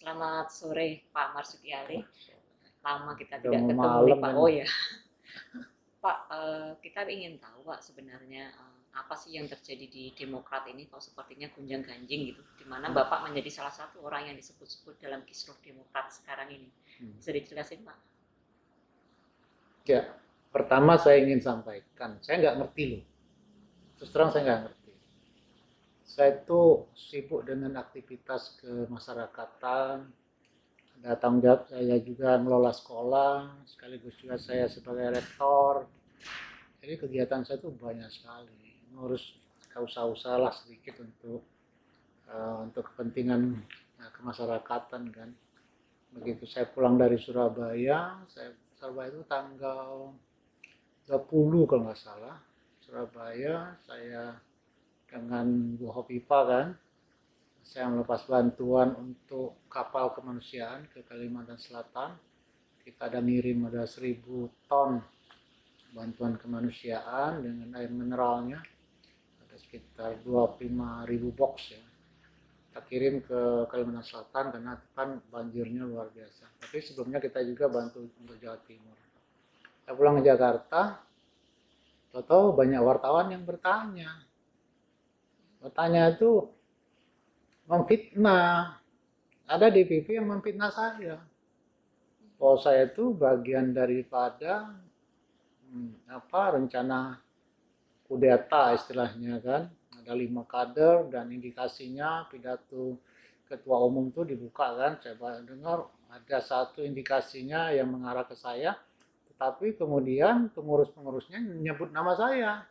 Selamat sore Pak Marsuki Ali. Lama kita Udah tidak mau ketemu nih malam Pak. ini. Oh ya, Pak, kita ingin tahu Pak sebenarnya apa sih yang terjadi di Demokrat ini? Kok sepertinya gunjang-ganjing gitu, di mana Bapak menjadi salah satu orang yang disebut-sebut dalam kisruh Demokrat sekarang ini. Bisa dijelasin Pak? Ya, pertama saya ingin sampaikan, saya nggak ngerti loh. Terus terang saya nggak ngerti. Saya itu sibuk dengan aktivitas kemasyarakatan, ada tanggung jawab saya juga mengelola sekolah, sekaligus juga saya sebagai rektor. Jadi kegiatan saya itu banyak sekali. Ngurus usaha-usaha lah sedikit untuk kepentingan kemasyarakatan kan. Begitu saya pulang dari Surabaya, Surabaya itu tanggal 30 kalau nggak salah, Surabaya, saya dengan Bu Hopipa kan, saya melepas bantuan untuk kapal kemanusiaan ke Kalimantan Selatan. Kita ada 1.000 ton bantuan kemanusiaan dengan air mineralnya, ada sekitar 25.000 box ya. Kita kirim ke Kalimantan Selatan karena kan banjirnya luar biasa. Tapi sebelumnya kita juga bantu untuk Jawa Timur. Saya pulang ke Jakarta, tahu banyak wartawan yang bertanya. Bertanya itu memfitnah. Ada DPP yang memfitnah saya. Bahwa saya itu bagian daripada rencana kudeta istilahnya kan. Ada 5 kader dan indikasinya pidato ketua umum itu dibuka kan. Saya dengar ada satu indikasinya yang mengarah ke saya. Tetapi kemudian pengurus-pengurusnya menyebut nama saya.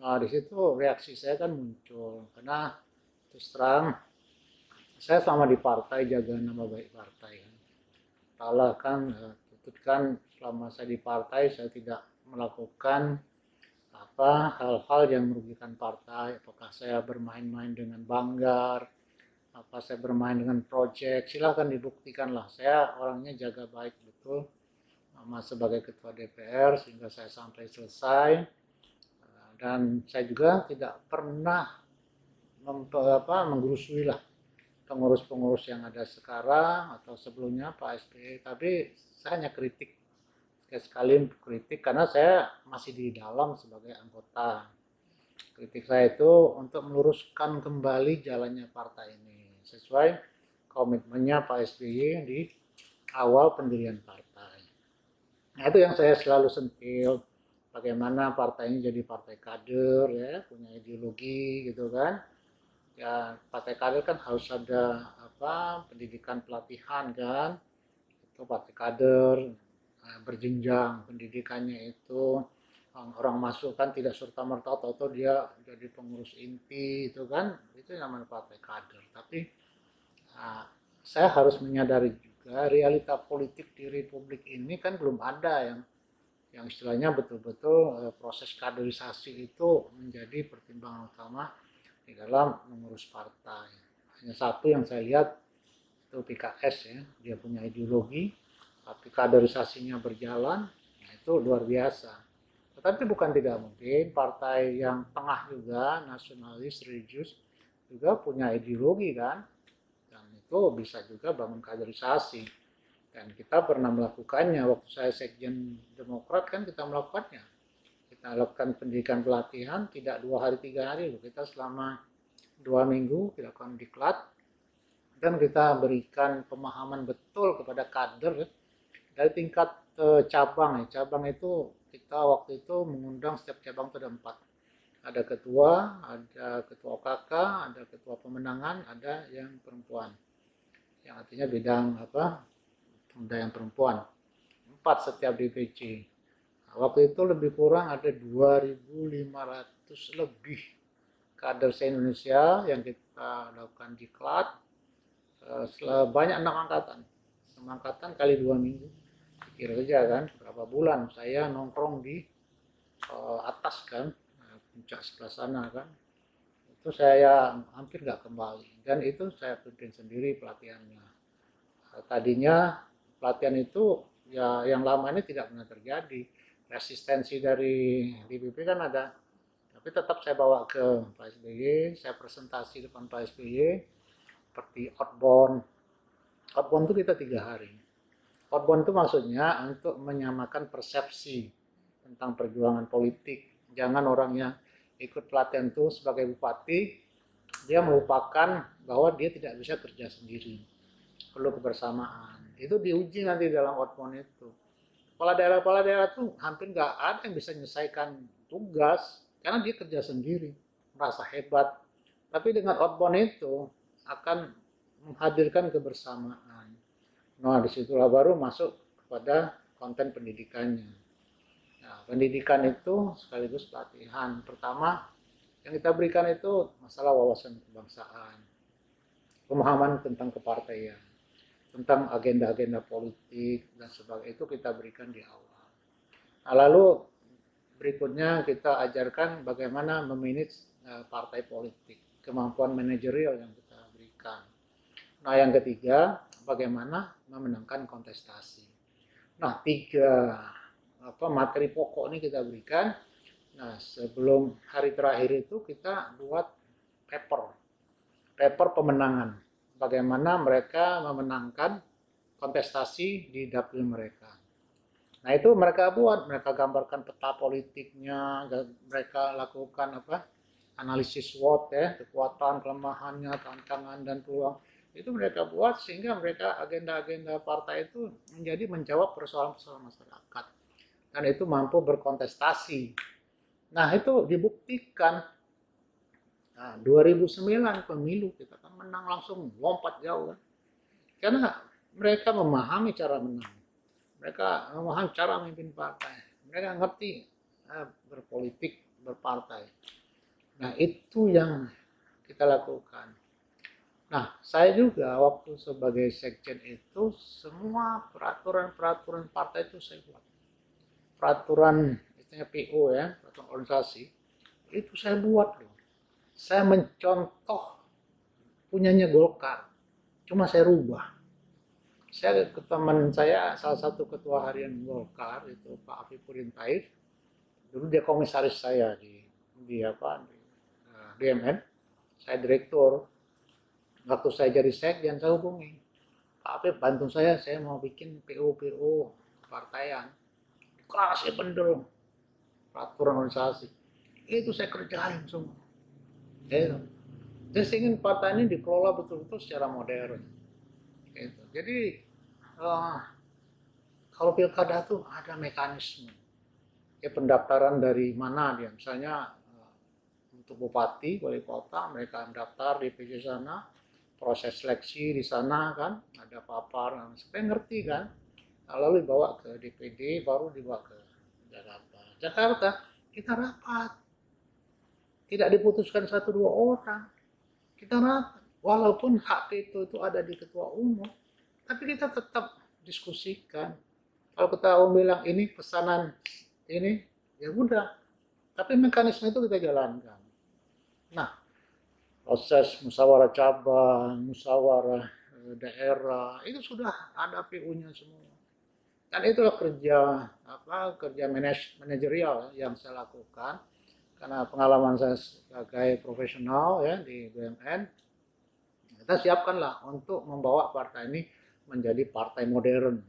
Nah, di situ reaksi saya kan muncul. Karena terus terang, saya selama di partai jaga nama baik partai. Entahlah kan, tutupkan selama saya di partai saya tidak melakukan hal-hal yang merugikan partai. Apakah saya bermain-main dengan banggar, apa saya bermain dengan proyek, silahkan dibuktikan lah. Saya orangnya jaga baik betul sebagai ketua DPR sehingga saya sampai selesai. Dan saya juga tidak pernah menggurusui lah pengurus-pengurus yang ada sekarang atau sebelumnya Pak SBY, tapi saya hanya kritik sekali kritik karena saya masih di dalam sebagai anggota. Kritik saya itu untuk meluruskan kembali jalannya partai ini sesuai komitmennya Pak SBY di awal pendirian partai. Nah, itu yang saya selalu sentil, bagaimana partai ini jadi partai kader ya, punya ideologi gitu kan. Ya, partai kader kan harus ada pendidikan pelatihan kan. Itu partai kader berjenjang pendidikannya itu, orang masuk kan tidak serta merta atau dia jadi pengurus inti itu kan, itu namanya partai kader. Tapi saya harus menyadari juga realita politik di Republik ini kan belum ada yang istilahnya betul-betul proses kaderisasi itu menjadi pertimbangan utama di dalam mengurus partai. Hanya satu yang saya lihat itu PKS ya, dia punya ideologi, tapi kaderisasinya berjalan, nah itu luar biasa. Tetapi bukan tidak mungkin partai yang tengah juga, nasionalis, religius, juga punya ideologi kan, dan itu bisa juga bangun kaderisasi. Dan kita pernah melakukannya, waktu saya sekjen Demokrat kan kita melakukannya. Kita lakukan pendidikan pelatihan, tidak 2 hari 3 hari, kita selama 2 minggu kita lakukan diklat, dan kita berikan pemahaman betul kepada kader dari tingkat cabang. Cabang itu kita waktu itu mengundang setiap cabang itu ada 4. Ada ketua OKK, ada ketua pemenangan, ada yang perempuan. Yang artinya bidang pemberdayaan perempuan. 4 setiap DPC. Nah, waktu itu lebih kurang ada 2.500 lebih kader se-Indonesia yang kita lakukan diklat. Banyak 6 angkatan. 6 angkatan kali 2 minggu. Kira aja kan berapa bulan saya nongkrong di atas kan, puncak sebelah sana kan. Itu saya hampir nggak kembali. Dan itu saya pimpin sendiri pelatihannya. Tadinya pelatihan itu ya yang lama ini tidak pernah terjadi. Resistensi dari DPP kan ada. Tapi tetap saya bawa ke Pak SBY, saya presentasi depan Pak SBY, seperti outbound Outbound itu kita 3 hari. Outbound itu maksudnya untuk menyamakan persepsi tentang perjuangan politik. Jangan orang yang ikut pelatihan itu sebagai bupati, dia melupakan bahwa dia tidak bisa kerja sendiri. Perlu kebersamaan. Itu diuji nanti dalam outbound itu. Kepala daerah tuh hampir nggak ada yang bisa menyelesaikan tugas karena dia kerja sendiri, merasa hebat. Tapi dengan outbound itu akan menghadirkan kebersamaan. Nah, disitulah baru masuk kepada konten pendidikannya. Nah, pendidikan itu sekaligus pelatihan. Pertama, yang kita berikan itu masalah wawasan kebangsaan, pemahaman tentang kepartaian, tentang agenda-agenda politik, dan sebagainya itu kita berikan di awal. Nah, lalu berikutnya kita ajarkan bagaimana memanage partai politik, kemampuan manajerial yang kita berikan. Nah, yang ketiga, bagaimana memenangkan kontestasi. Nah, 3 materi pokok ini kita berikan. Nah, sebelum hari terakhir itu kita buat paper pemenangan. Bagaimana mereka memenangkan kontestasi di dapil mereka. Nah, itu mereka buat, mereka gambarkan peta politiknya, mereka lakukan analisis SWOT ya, kekuatan, kelemahannya, tantangan dan peluang. Itu mereka buat sehingga mereka agenda-agenda partai itu menjadi menjawab persoalan-persoalan masyarakat dan itu mampu berkontestasi. Nah, itu dibuktikan. Nah, 2009 pemilu kita kan menang langsung, lompat jauh kan. Karena mereka memahami cara menang. Mereka memahami cara memimpin partai. Mereka ngerti berpolitik, berpartai. Nah, itu yang kita lakukan. Nah, saya juga waktu sebagai sekjen itu semua peraturan-peraturan partai itu saya buat. Peraturan istilahnya PO ya, peraturan organisasi, itu saya buat loh. Saya mencontoh punyanya Golkar, cuma saya rubah. Saya ke teman saya, salah satu ketua harian Golkar itu Pak Afifuddin Taif, dulu dia komisaris saya di BMN, saya direktur. Waktu saya jadi sekjen saya hubungi Pak Afif, bantu saya mau bikin PO partaian, kasih pendul peraturan organisasi, itu saya kerjain semua. Gitu. Jadi saya ingin partai ini dikelola betul-betul secara modern. Gitu. Jadi kalau pilkada tuh ada mekanisme, ya pendaftaran dari mana dia, misalnya untuk bupati, wali kota, mereka mendaftar di PJ sana, proses seleksi di sana kan, ada papar, supaya ngerti kan, lalu dibawa ke DPD, baru dibawa ke Jakarta kita rapat, tidak diputuskan 1-2 orang, kita rapat, walaupun hak veto itu ada di ketua umum, tapi kita tetap diskusikan. Kalau ketua umum bilang ini pesanan ini, ya udah, tapi mekanisme itu kita jalankan. Nah, proses musyawarah cabang, musyawarah daerah, itu sudah ada PU-nya semua. Dan itulah kerja manajerial yang saya lakukan. Karena pengalaman saya sebagai profesional ya di BUMN, kita siapkanlah untuk membawa partai ini menjadi partai modern.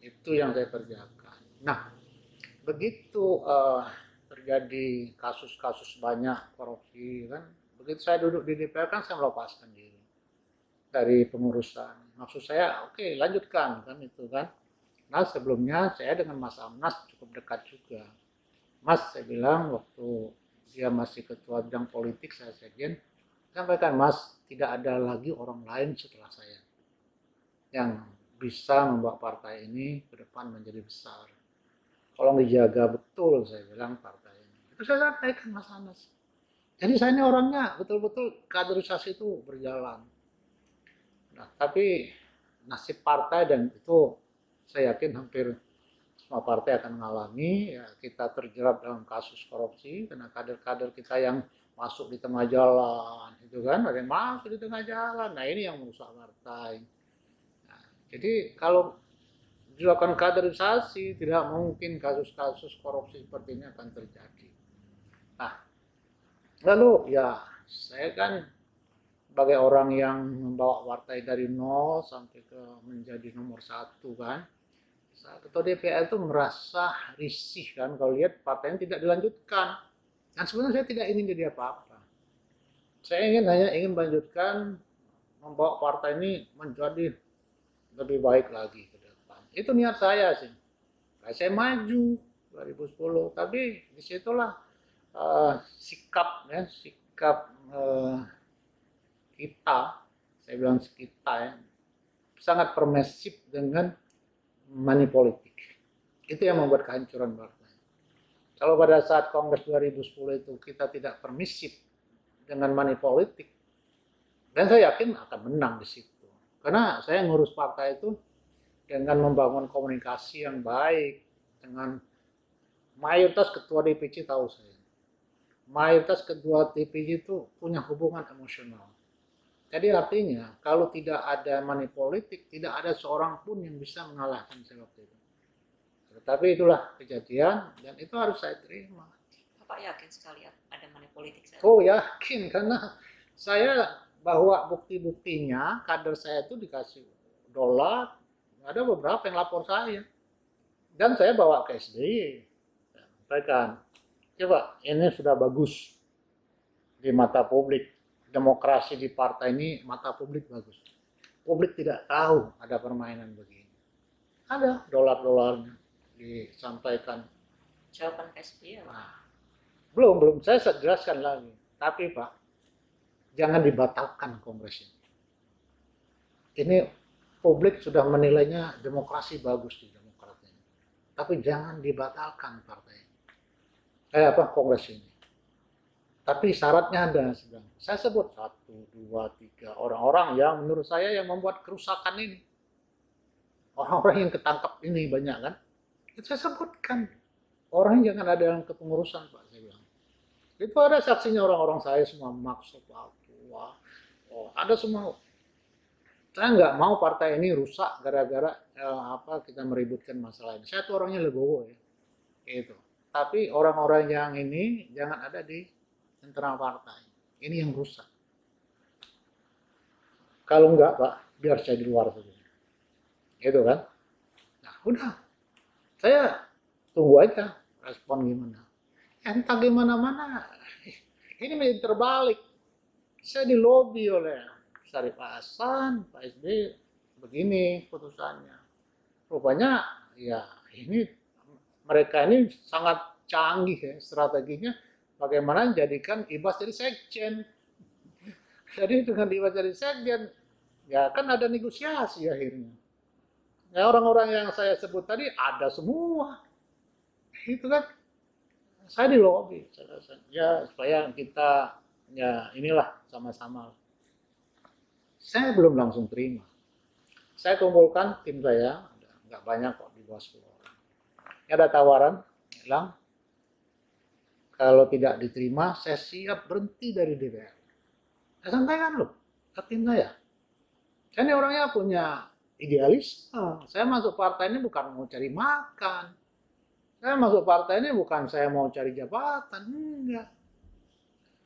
Itu yang saya kerjakan. Nah, begitu terjadi kasus-kasus banyak korupsi kan, begitu saya duduk di DPR kan saya melepaskan diri dari pengurusan. Maksud saya, oke, lanjutkan kan itu kan. Nah, sebelumnya saya dengan Mas Amnas cukup dekat juga. Mas, saya bilang waktu dia masih ketua bidang politik, saya sekjen, sampaikan, Mas, tidak ada lagi orang lain setelah saya yang bisa membawa partai ini ke depan menjadi besar. Tolong dijaga betul, saya bilang, partai ini. Itu saya sampaikan Mas Anas. Jadi saya ini orangnya betul-betul kaderisasi itu berjalan. Nah, tapi nasib partai dan itu saya yakin hampir semua partai akan mengalami, ya kita terjerat dalam kasus korupsi karena kader-kader kita yang masuk di tengah jalan, itu kan ada yang masuk di tengah jalan. Nah, ini yang merusak partai. Nah, jadi kalau dilakukan kaderisasi, tidak mungkin kasus-kasus korupsi seperti ini akan terjadi. Nah, lalu ya saya kan sebagai orang yang membawa partai dari nol sampai ke menjadi nomor satu kan, ketua DPR itu merasa risih kan kalau lihat partainya tidak dilanjutkan. Dan sebenarnya saya tidak ingin jadi apa-apa. Saya hanya ingin melanjutkan membawa partai ini menjadi lebih baik lagi ke depan. Itu niat saya sih. Saya maju 2010, tapi disitulah sikap ya, sikap kita, saya bilang kita ya, sangat permisif dengan money politik. Itu yang membuat kehancuran partai. Kalau pada saat Kongres 2010 itu kita tidak permisif dengan money politik, dan saya yakin akan menang di situ. Karena saya ngurus partai itu dengan membangun komunikasi yang baik dengan mayoritas ketua DPC tahu saya. Mayoritas ketua DPC itu punya hubungan emosional. Jadi artinya kalau tidak ada money politik, tidak ada seorang pun yang bisa mengalahkan saya waktu itu. Tetapi itulah kejadian dan itu harus saya terima. Bapak yakin sekali ada money politik? Oh yakin, karena saya bawa bukti-buktinya, kader saya itu dikasih dolar, ada beberapa yang lapor saya. Dan saya bawa ke SBY. Sampaikan, coba ini sudah bagus di mata publik. Demokrasi di partai ini mata publik bagus. Publik tidak tahu ada permainan begini. Ada dolar-dolarnya disampaikan. Jawaban SBY ya, Pak? Nah, belum saya jelaskan lagi. Tapi Pak, jangan dibatalkan kongres ini. Ini publik sudah menilainya demokrasi bagus di Demokrat ini. Tapi jangan dibatalkan partai ini. Kongres ini. Tapi syaratnya ada. Saya sebut 1, 2, 3 orang-orang yang menurut saya yang membuat kerusakan ini. Orang-orang yang ketangkap ini banyak kan. Itu saya sebutkan. Orang jangan ada yang kepengurusan Pak. Saya bilang. Itu ada saksinya orang-orang saya semua. Maksud Papua. Ada semua. Saya nggak mau partai ini rusak gara-gara kita meributkan masalah ini. Saya tuh orangnya legowo ya. Itu. Tapi orang-orang yang ini jangan ada di internal partai. Ini yang rusak. Kalau enggak, Pak, biar saya di luar saja. Itu kan. Nah, udah. Saya tunggu aja respon gimana. Entah gimana-mana. Ini menjadi terbalik. Saya dilobi oleh Syarif Hasan, Pak SBY, begini putusannya. Rupanya, ya ini mereka ini sangat canggih ya strateginya. Bagaimana jadikan Ibas jadi sekjen. Jadi dengan Ibas jadi sekjen, ya kan ada negosiasi akhirnya. Ya orang-orang yang saya sebut tadi ada semua. Itu kan. Saya di lobby. Ya supaya kita, ya inilah sama-sama. Saya belum langsung terima. Saya kumpulkan tim saya, nggak banyak kok, di bawah 10 orang. Ada tawaran, bilang, kalau tidak diterima, saya siap berhenti dari DPR. Saya sampaikan loh, ke tim saya. Saya ini orangnya punya idealis. Saya masuk partai ini bukan mau cari makan. Saya masuk partai ini bukan saya mau cari jabatan. Enggak.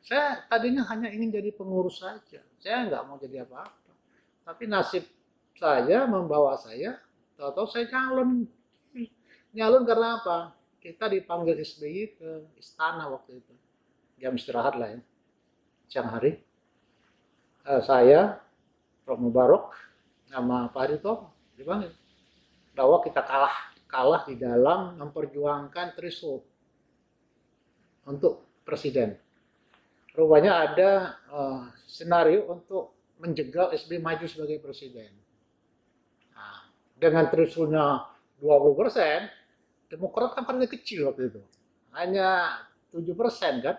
Saya tadinya hanya ingin jadi pengurus saja. Saya nggak mau jadi apa-apa. Tapi nasib saya membawa saya, tahu-tahu saya calon. Nyalon karena apa? Kita dipanggil SBY ke istana waktu itu. Jam istirahat lah ya. Siang hari. Saya, Prof. Mubarok, sama Pak Harito dipanggil. Bahwa kita kalah di dalam memperjuangkan threshold untuk presiden. Rupanya ada senario untuk menjegal SBY maju sebagai presiden. Nah, dengan thresholdnya 20%, Demokrat kan partai kecil waktu itu. Hanya 7% kan.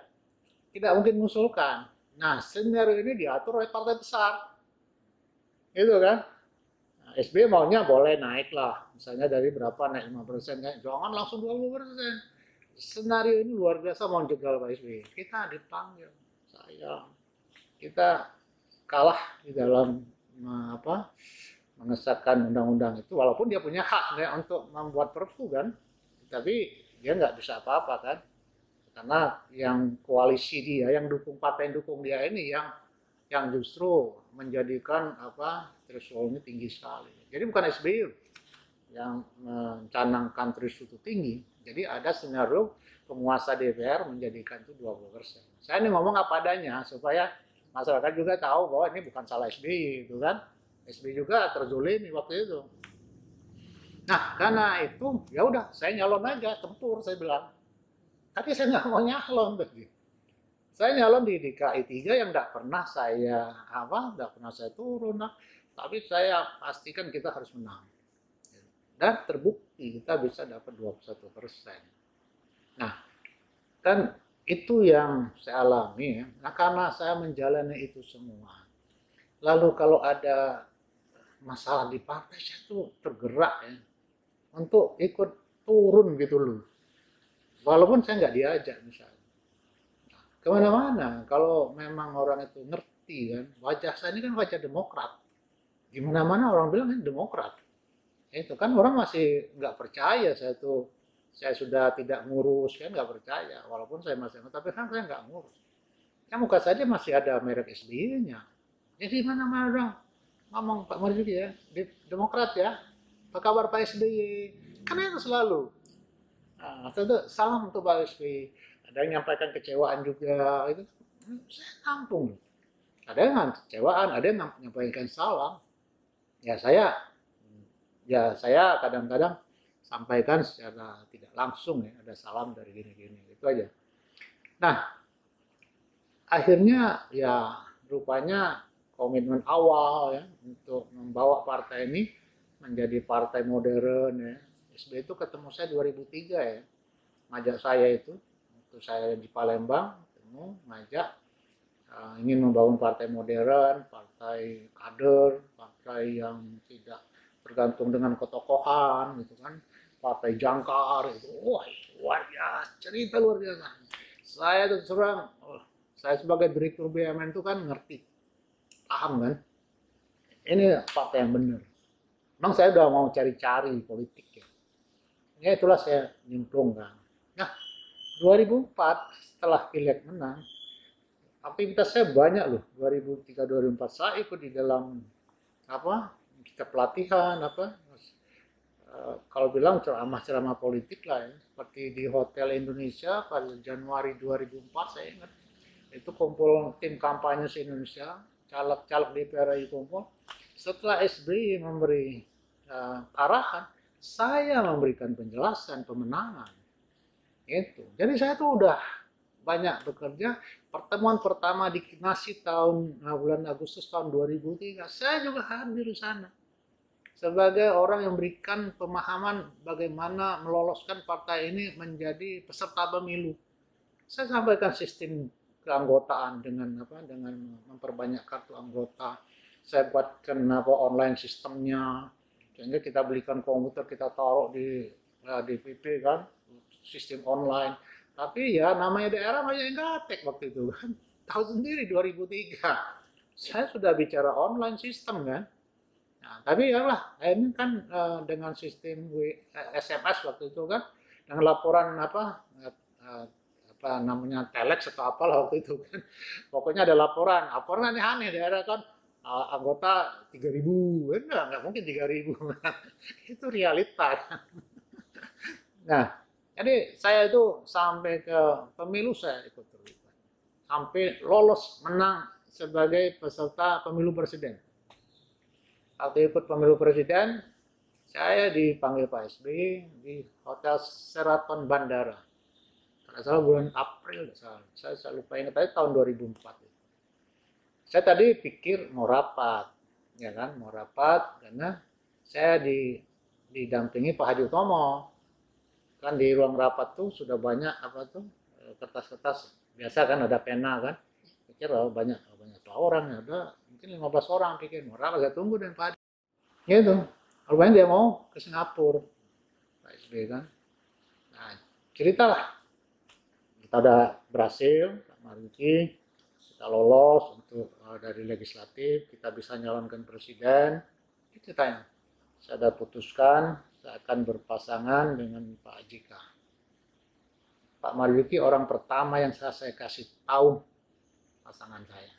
Tidak mungkin mengusulkan. Nah, skenario ini diatur oleh partai besar. Itu kan. Nah, SBY maunya boleh naik lah. Misalnya dari berapa naik 5%. Kan? Jangan langsung 20%. Skenario ini luar biasa mau jegal Pak SBY. Kita dipanggil. Kita kalah di dalam mengesahkan undang-undang itu. Walaupun dia punya hak ya, untuk membuat perpu kan. Tapi dia nggak bisa apa-apa kan. Karena yang koalisi dia, yang dukung partai yang dukung dia ini yang yang justru menjadikan threshold-nya tinggi sekali. Jadi bukan SBY yang mencanangkan threshold itu tinggi. Jadi ada skenario penguasa DPR menjadikan itu 20%. Saya ini ngomong apa adanya supaya masyarakat juga tahu bahwa ini bukan salah SBY, itu kan. SBY juga terzolimi waktu itu. Nah, karena itu ya udah saya nyalon aja, tempur saya bilang. Tapi saya nggak mau nyalon tadi. Saya nyalon di DKI 3 yang nggak pernah saya turun, tapi saya pastikan kita harus menang. Dan terbukti kita bisa dapat 21%. Nah, kan itu yang saya alami ya. Nah, karena saya menjalani itu semua. Lalu kalau ada masalah di partai, saya tuh tergerak ya untuk ikut turun gitu loh. Walaupun saya nggak diajak misalnya. Kemana-mana, kalau memang orang itu ngerti kan, wajah saya ini kan wajah Demokrat. Di mana-mana orang bilang ini Demokrat. Itu kan orang masih nggak percaya saya sudah tidak ngurus, kan nggak percaya. Walaupun saya masih, tapi kan saya nggak ngurus. Ya muka saja masih ada merek SBY-nya. Jadi mana-mana orang ngomong Pak Marzuki ya, Demokrat ya, apa kabar Pak SBY? Karena itu selalu. Nah, itu salam untuk Pak SBY. Ada yang menyampaikan kecewaan juga, itu saya tampung. Ada yang kecewaan, ada yang menyampaikan salam. Ya saya kadang-kadang sampaikan secara tidak langsung ya, ada salam dari gini-gini, itu aja. Nah, akhirnya ya rupanya komitmen awal ya untuk membawa partai ini menjadi partai modern ya. SBY itu ketemu saya 2003 ya, ngajak saya itu, waktu saya di Palembang, ketemu, ngajak ingin membangun partai modern, partai kader, partai yang tidak tergantung dengan ketokohan gitu kan, partai jangkar itu, wah luar biasa, cerita luar biasa. Saya terus terang, saya sebagai direktur BUMN itu kan ngerti, paham kan, ini partai yang benar. Memang saya udah mau cari-cari politik ya. Ya itulah saya nyemplung kan. Nah 2004 setelah Pileg menang, aktivitas saya banyak loh. 2003-2004 saya ikut di dalam kita pelatihan kalau bilang ceramah-ceramah politik lah ya, seperti di Hotel Indonesia pada Januari 2004 saya ingat, itu kumpul tim kampanye se-Indonesia, caleg-caleg DPR RI kumpul. Setelah SBY memberi arahan, saya memberikan penjelasan pemenangan itu. Jadi saya tuh udah banyak bekerja. Pertemuan pertama di Kinasi bulan Agustus tahun 2003, saya juga hadir di sana sebagai orang yang memberikan pemahaman bagaimana meloloskan partai ini menjadi peserta pemilu. Saya sampaikan sistem keanggotaan dengan memperbanyak kartu anggota. Saya buatkan online sistemnya, sehingga kita belikan komputer, kita taruh di DPP kan, sistem online. Tapi ya namanya daerah banyak yang gaptek waktu itu kan. Tahu sendiri 2003. Saya sudah bicara online sistem kan. Nah, tapi ya lah, ini kan dengan sistem SMS waktu itu kan, dengan laporan namanya telex atau apalah waktu itu kan. Pokoknya ada laporan aneh-aneh daerah kan, anggota 3.000, enggak mungkin 3.000. Itu realita. Nah, jadi saya itu sampai ke pemilu saya ikut terlibat. Sampai lolos menang sebagai peserta pemilu presiden. Waktu ikut pemilu presiden, saya dipanggil Pak SBY di Hotel Sheraton Bandara. Kalau salah bulan April, saya lupa ingat tadi tahun 2004. Saya tadi pikir mau rapat, ya kan, mau rapat karena saya didampingi Pak Hadi Utomo. Kan di ruang rapat tuh sudah banyak kertas-kertas, biasa kan ada pena kan. Pikir banyak orang, ya udah mungkin 15 orang pikir mau rapat, saya tunggu dan Pak Hadi. Gitu. Rupanya dia mau ke Singapura. Pak SBY kan. Nah, ceritalah. Kita udah berhasil, Pak Marzuki, kita lolos untuk dari legislatif, kita bisa nyalonkan presiden. Itu ceritanya. Saya sudah putuskan, saya akan berpasangan dengan Pak JK. Pak Marzuki orang pertama yang saya kasih tahu pasangan saya.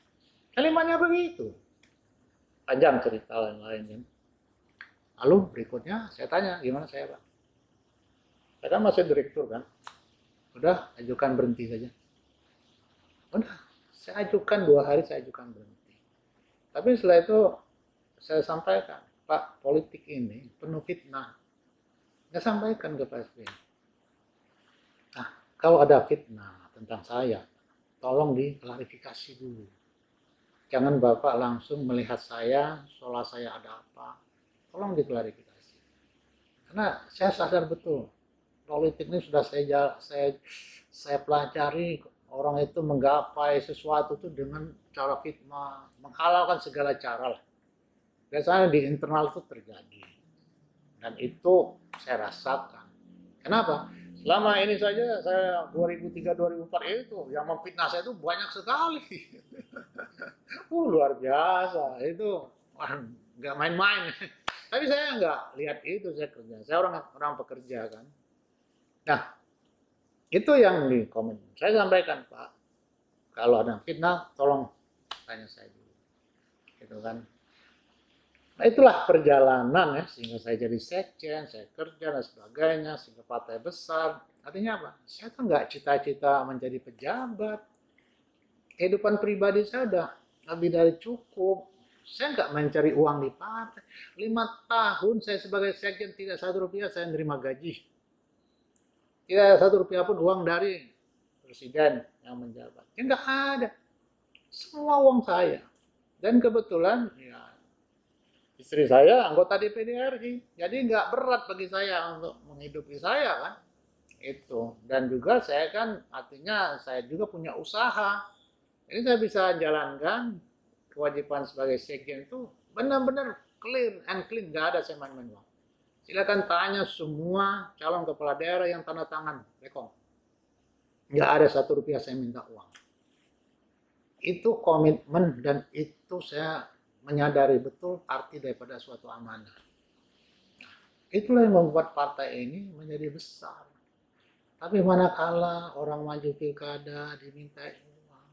Kalimatnya begitu. Panjang cerita lain-lain kan. Lalu berikutnya saya tanya, gimana saya Pak? Saya kan masih direktur kan. Udah, ajukan berhenti saja. Udah, saya ajukan 2 hari, saya ajukan berhenti. Tapi setelah itu saya sampaikan, Pak, politik ini penuh fitnah. Saya sampaikan ke Pak SBY. Nah, kalau ada fitnah tentang saya, tolong diklarifikasi dulu. Jangan Bapak langsung melihat saya, seolah saya ada apa. Tolong diklarifikasi. Karena saya sadar betul, politik ini sudah saya pelajari, orang itu menggapai sesuatu itu dengan cara fitnah, menghalalkan segala cara lah. Biasanya di internal itu terjadi. Dan itu saya rasakan. Kenapa? Selama ini saja saya 2003-2004 itu yang memfitnah saya itu banyak sekali. Luar biasa. Itu nggak main-main. Tapi saya nggak lihat itu, saya kerja. Saya orang pekerja kan. Nah, itu yang di komen. Saya sampaikan, Pak, kalau ada fitnah, tolong tanya saya dulu. Gitu kan. Nah, itulah perjalanan ya, sehingga saya jadi sekjen, saya kerja dan sebagainya, sehingga partai besar. Artinya apa? Saya tuh nggak cita-cita menjadi pejabat. Kehidupan pribadi saya udah lebih dari cukup. Saya nggak mencari uang di partai. 5 tahun saya sebagai sekjen, tidak 1 rupiah saya menerima gaji. Tidak 1 rupiah pun uang dari presiden yang menjabat. Ya nggak ada. Semua uang saya. Dan kebetulan ya, istri saya anggota DPD RI, jadi nggak berat bagi saya untuk menghidupi saya kan, itu. Dan juga saya kan, artinya saya juga punya usaha, jadi saya bisa jalankan kewajiban sebagai sekjen itu benar-benar clear and clean, nggak ada saya main-main uang. Silakan tanya semua calon kepala daerah yang tanda tangan rekom, nggak ada 1 rupiah saya minta uang. Itu komitmen dan itu saya menyadari betul arti daripada suatu amanah. Itulah yang membuat partai ini menjadi besar. Tapi manakala orang maju pilkada diminta uang,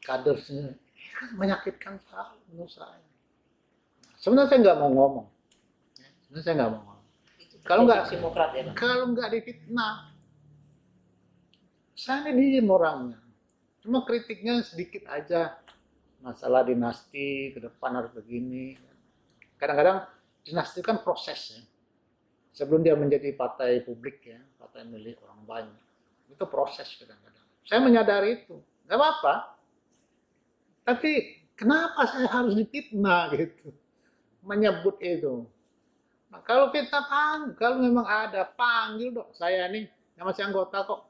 kadernya kan menyakitkan sekali menurut saya. Sebenarnya saya nggak mau ngomong. Sebenarnya saya nggak mau ngomong. Kalau nggak difitnah, saya diem orangnya. Cuma kritiknya sedikit aja. Masalah dinasti ke depan harus begini. Kadang-kadang dinasti kan proses ya. Sebelum dia menjadi partai publik ya, partai milik orang banyak. Itu proses kadang-kadang. Saya menyadari itu. Gak apa-apa. Tapi kenapa saya harus difitnah gitu? Menyebut itu. Nah, kalau fitnah kalau memang ada, panggil dong. Saya nih, yang masih anggota kok.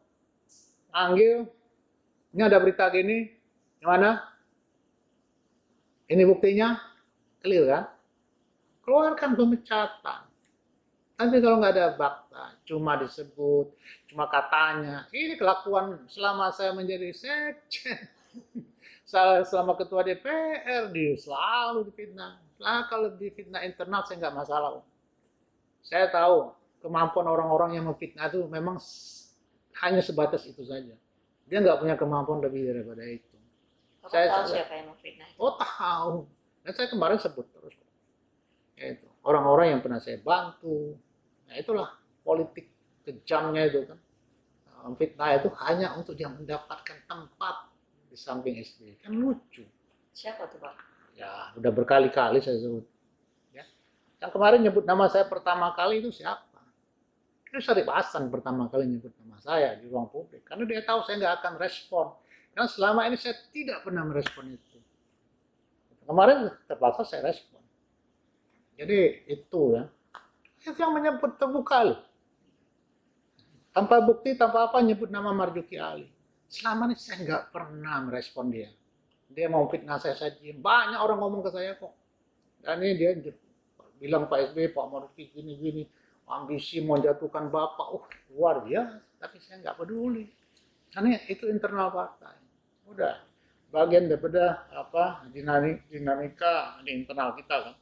Panggil. Ini ada berita gini. Gimana? Ini buktinya, clear kan? Keluarkan pemecatan. Tapi kalau nggak ada fakta, cuma disebut, cuma katanya, ini kelakuan selama saya menjadi sekjen, selama ketua DPR, dia selalu difitnah. Nah, kalau difitnah internal saya nggak masalah. Saya tahu kemampuan orang-orang yang memfitnah itu memang hanya sebatas itu saja. Dia nggak punya kemampuan lebih daripada itu. Saya tahu siapa yang memfitnah. Oh tahu. Dan saya kemarin sebut terus. Itu orang-orang yang pernah saya bantu. Nah itulah politik kejamnya itu kan. Fitnah itu hanya untuk dia mendapatkan tempat di samping SBY. Kan lucu. Siapa tuh Pak? Ya udah berkali-kali saya sebut. Ya. Yang kemarin nyebut nama saya pertama kali itu siapa? Itu Syarif Hasan pertama kali nyebut nama saya di ruang publik. Karena dia tahu saya nggak akan respon. Karena selama ini saya tidak pernah merespon itu. Kemarin terpaksa saya respon. Jadi itu ya. Itu yang menyebut terbuka loh. Tanpa bukti, tanpa apa nyebut nama Marzuki Ali. Selama ini saya nggak pernah merespon dia. Dia mau fitnah saya diem. Banyak orang ngomong ke saya kok. Dan ini dia bilang Pak SBY, Pak Marzuki gini-gini. Ambisi mau jatuhkan Bapak. Luar biasa. Tapi saya nggak peduli. Karena itu internal partai. Udah bagian daripada apa dinamika di internal kita kan.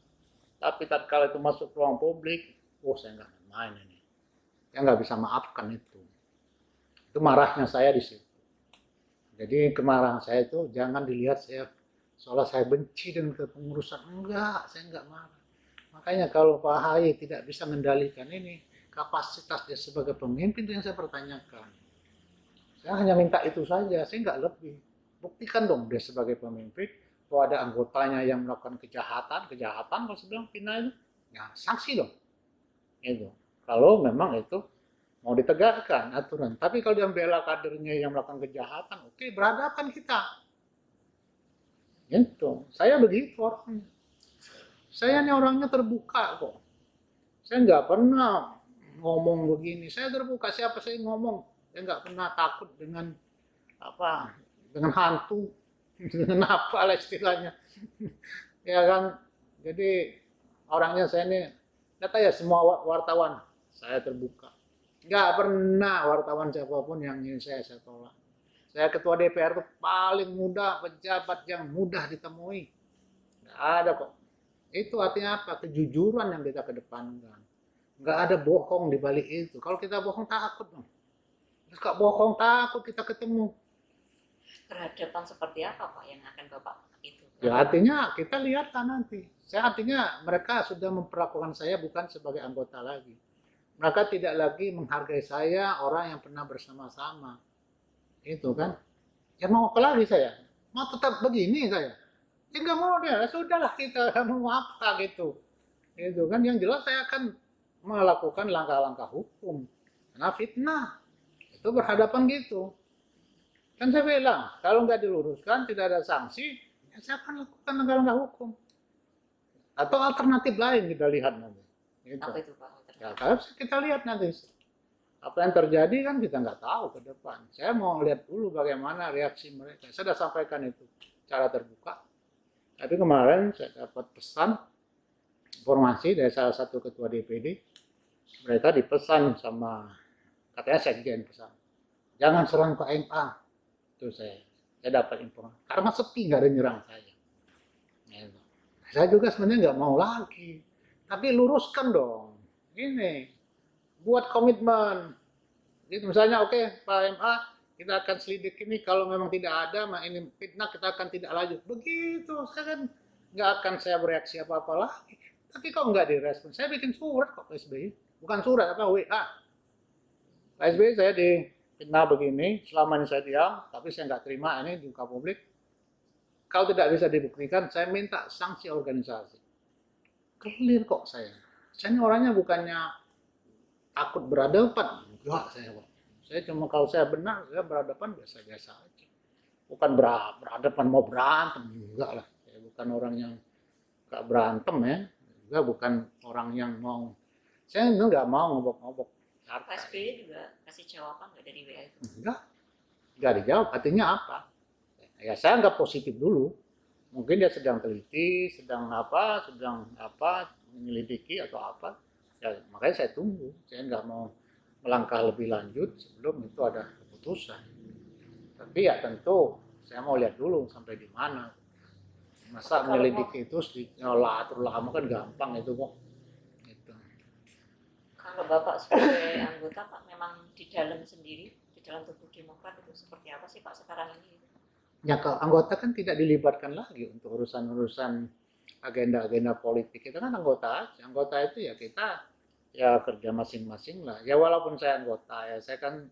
Tapi tatkala itu masuk ruang publik, saya nggak main ini. Saya nggak bisa maafkan itu. Itu marahnya saya di situ. Jadi kemarahan saya itu jangan dilihat saya Seolah saya benci dengan kepengurusan. Enggak, saya enggak marah. Makanya kalau Pak Ahy tidak bisa mengendalikan ini, kapasitas dia sebagai pemimpin itu yang saya pertanyakan. Saya hanya minta itu saja, saya enggak lebih. Buktikan dong dia sebagai pemimpin, kalau ada anggotanya yang melakukan kejahatan kalau saya bilang pindah itu, ya sanksi dong. Itu. Kalau memang itu mau ditegakkan aturan. Tapi kalau dia membela kadernya yang melakukan kejahatan, oke, berhadapan kita. Itu. Saya begitu orangnya. Saya ini orangnya terbuka kok. Saya nggak pernah ngomong begini. Saya terbuka. Siapa saya ngomong? Saya nggak pernah takut dengan apa? Dengan hantu, dengan apa lah istilahnya. Ya kan. Jadi orangnya saya ini, kata ya semua wartawan saya terbuka. Nggak pernah wartawan siapapun yang ingin saya tolak. Saya ketua DPR itu paling mudah, pejabat yang mudah ditemui. Nggak ada kok. Itu artinya apa? Kejujuran yang kita kedepankan. Nggak ada bohong di balik itu. Kalau kita bohong takut dong. Terus kalau bohong takut kita ketemu. Perhadapan seperti apa Pak yang akan Bapak itu? Ya artinya kita lihatlah nanti. Saya artinya mereka sudah memperlakukan saya bukan sebagai anggota lagi. Mereka tidak lagi menghargai saya orang yang pernah bersama-sama. Itu kan. Ya mau apa lagi saya? Mau tetap begini saya? Ya nggak mau deh, sudahlah kita mau apa gitu. Itu kan yang jelas saya akan melakukan langkah-langkah hukum. Karena fitnah. Itu berhadapan gitu. Kan saya bilang, kalau nggak diluruskan, tidak ada sanksi, ya saya akan lakukan langkah-langkah hukum. Atau alternatif lain kita lihat nanti. Gitu. Apa itu Pak? Ya, kalau kita lihat nanti. Apa yang terjadi kan kita nggak tahu ke depan. Saya mau lihat dulu bagaimana reaksi mereka. Saya sudah sampaikan itu secara terbuka. Tapi kemarin saya dapat pesan informasi dari salah satu ketua DPD. Mereka dipesan sama, katanya sekjen pesan. Jangan serang PMA. Itu saya dapat informasi. Karena sepi nggak ada nyerang saya. Saya juga sebenarnya nggak mau lagi. Tapi luruskan dong. Ini buat komitmen. Gitu misalnya oke, Pak MA kita akan selidik ini kalau memang tidak ada, ini fitnah kita akan tidak lanjut. Begitu, saya kan nggak akan saya bereaksi apa-apa lagi. Tapi kok nggak direspon? Saya bikin surat kok Pak SBY. Bukan surat, apa WA. Pak SBY saya di fitnah begini, selama ini saya diam, tapi saya nggak terima ini di muka publik. Kalau tidak bisa dibuktikan, saya minta sanksi organisasi. Clear kok saya. Saya ini orangnya bukannya takut berhadapan, enggak saya cuma kalau saya benar, saya berhadapan biasa-biasa aja. Bukan berhadapan mau berantem, enggak lah. Saya bukan orang yang enggak berantem ya, juga bukan orang yang mau. Saya enggak mau ngobok-ngobok. Pak SBY juga kasih jawaban nggak dari WA itu? Enggak dijawab. Artinya apa? Ya saya anggap positif dulu. Mungkin dia sedang teliti, sedang menyelidiki atau apa. Ya, makanya saya tunggu. Saya nggak mau melangkah lebih lanjut sebelum itu ada keputusan. Tapi ya tentu saya mau lihat dulu sampai di mana. Masa menyelidiki itu atur lama kan gampang itu kok. Gitu. Kalau Bapak sebagai anggota Pak memang di dalam sendiri, di dalam tubuh Demokrat itu seperti apa sih Pak sekarang ini? Ya kalau anggota kan tidak dilibatkan lagi untuk urusan-urusan agenda-agenda politik. Kita kan anggota aja. Anggota itu ya kita ya kerja masing-masing lah. Ya walaupun saya anggota ya saya kan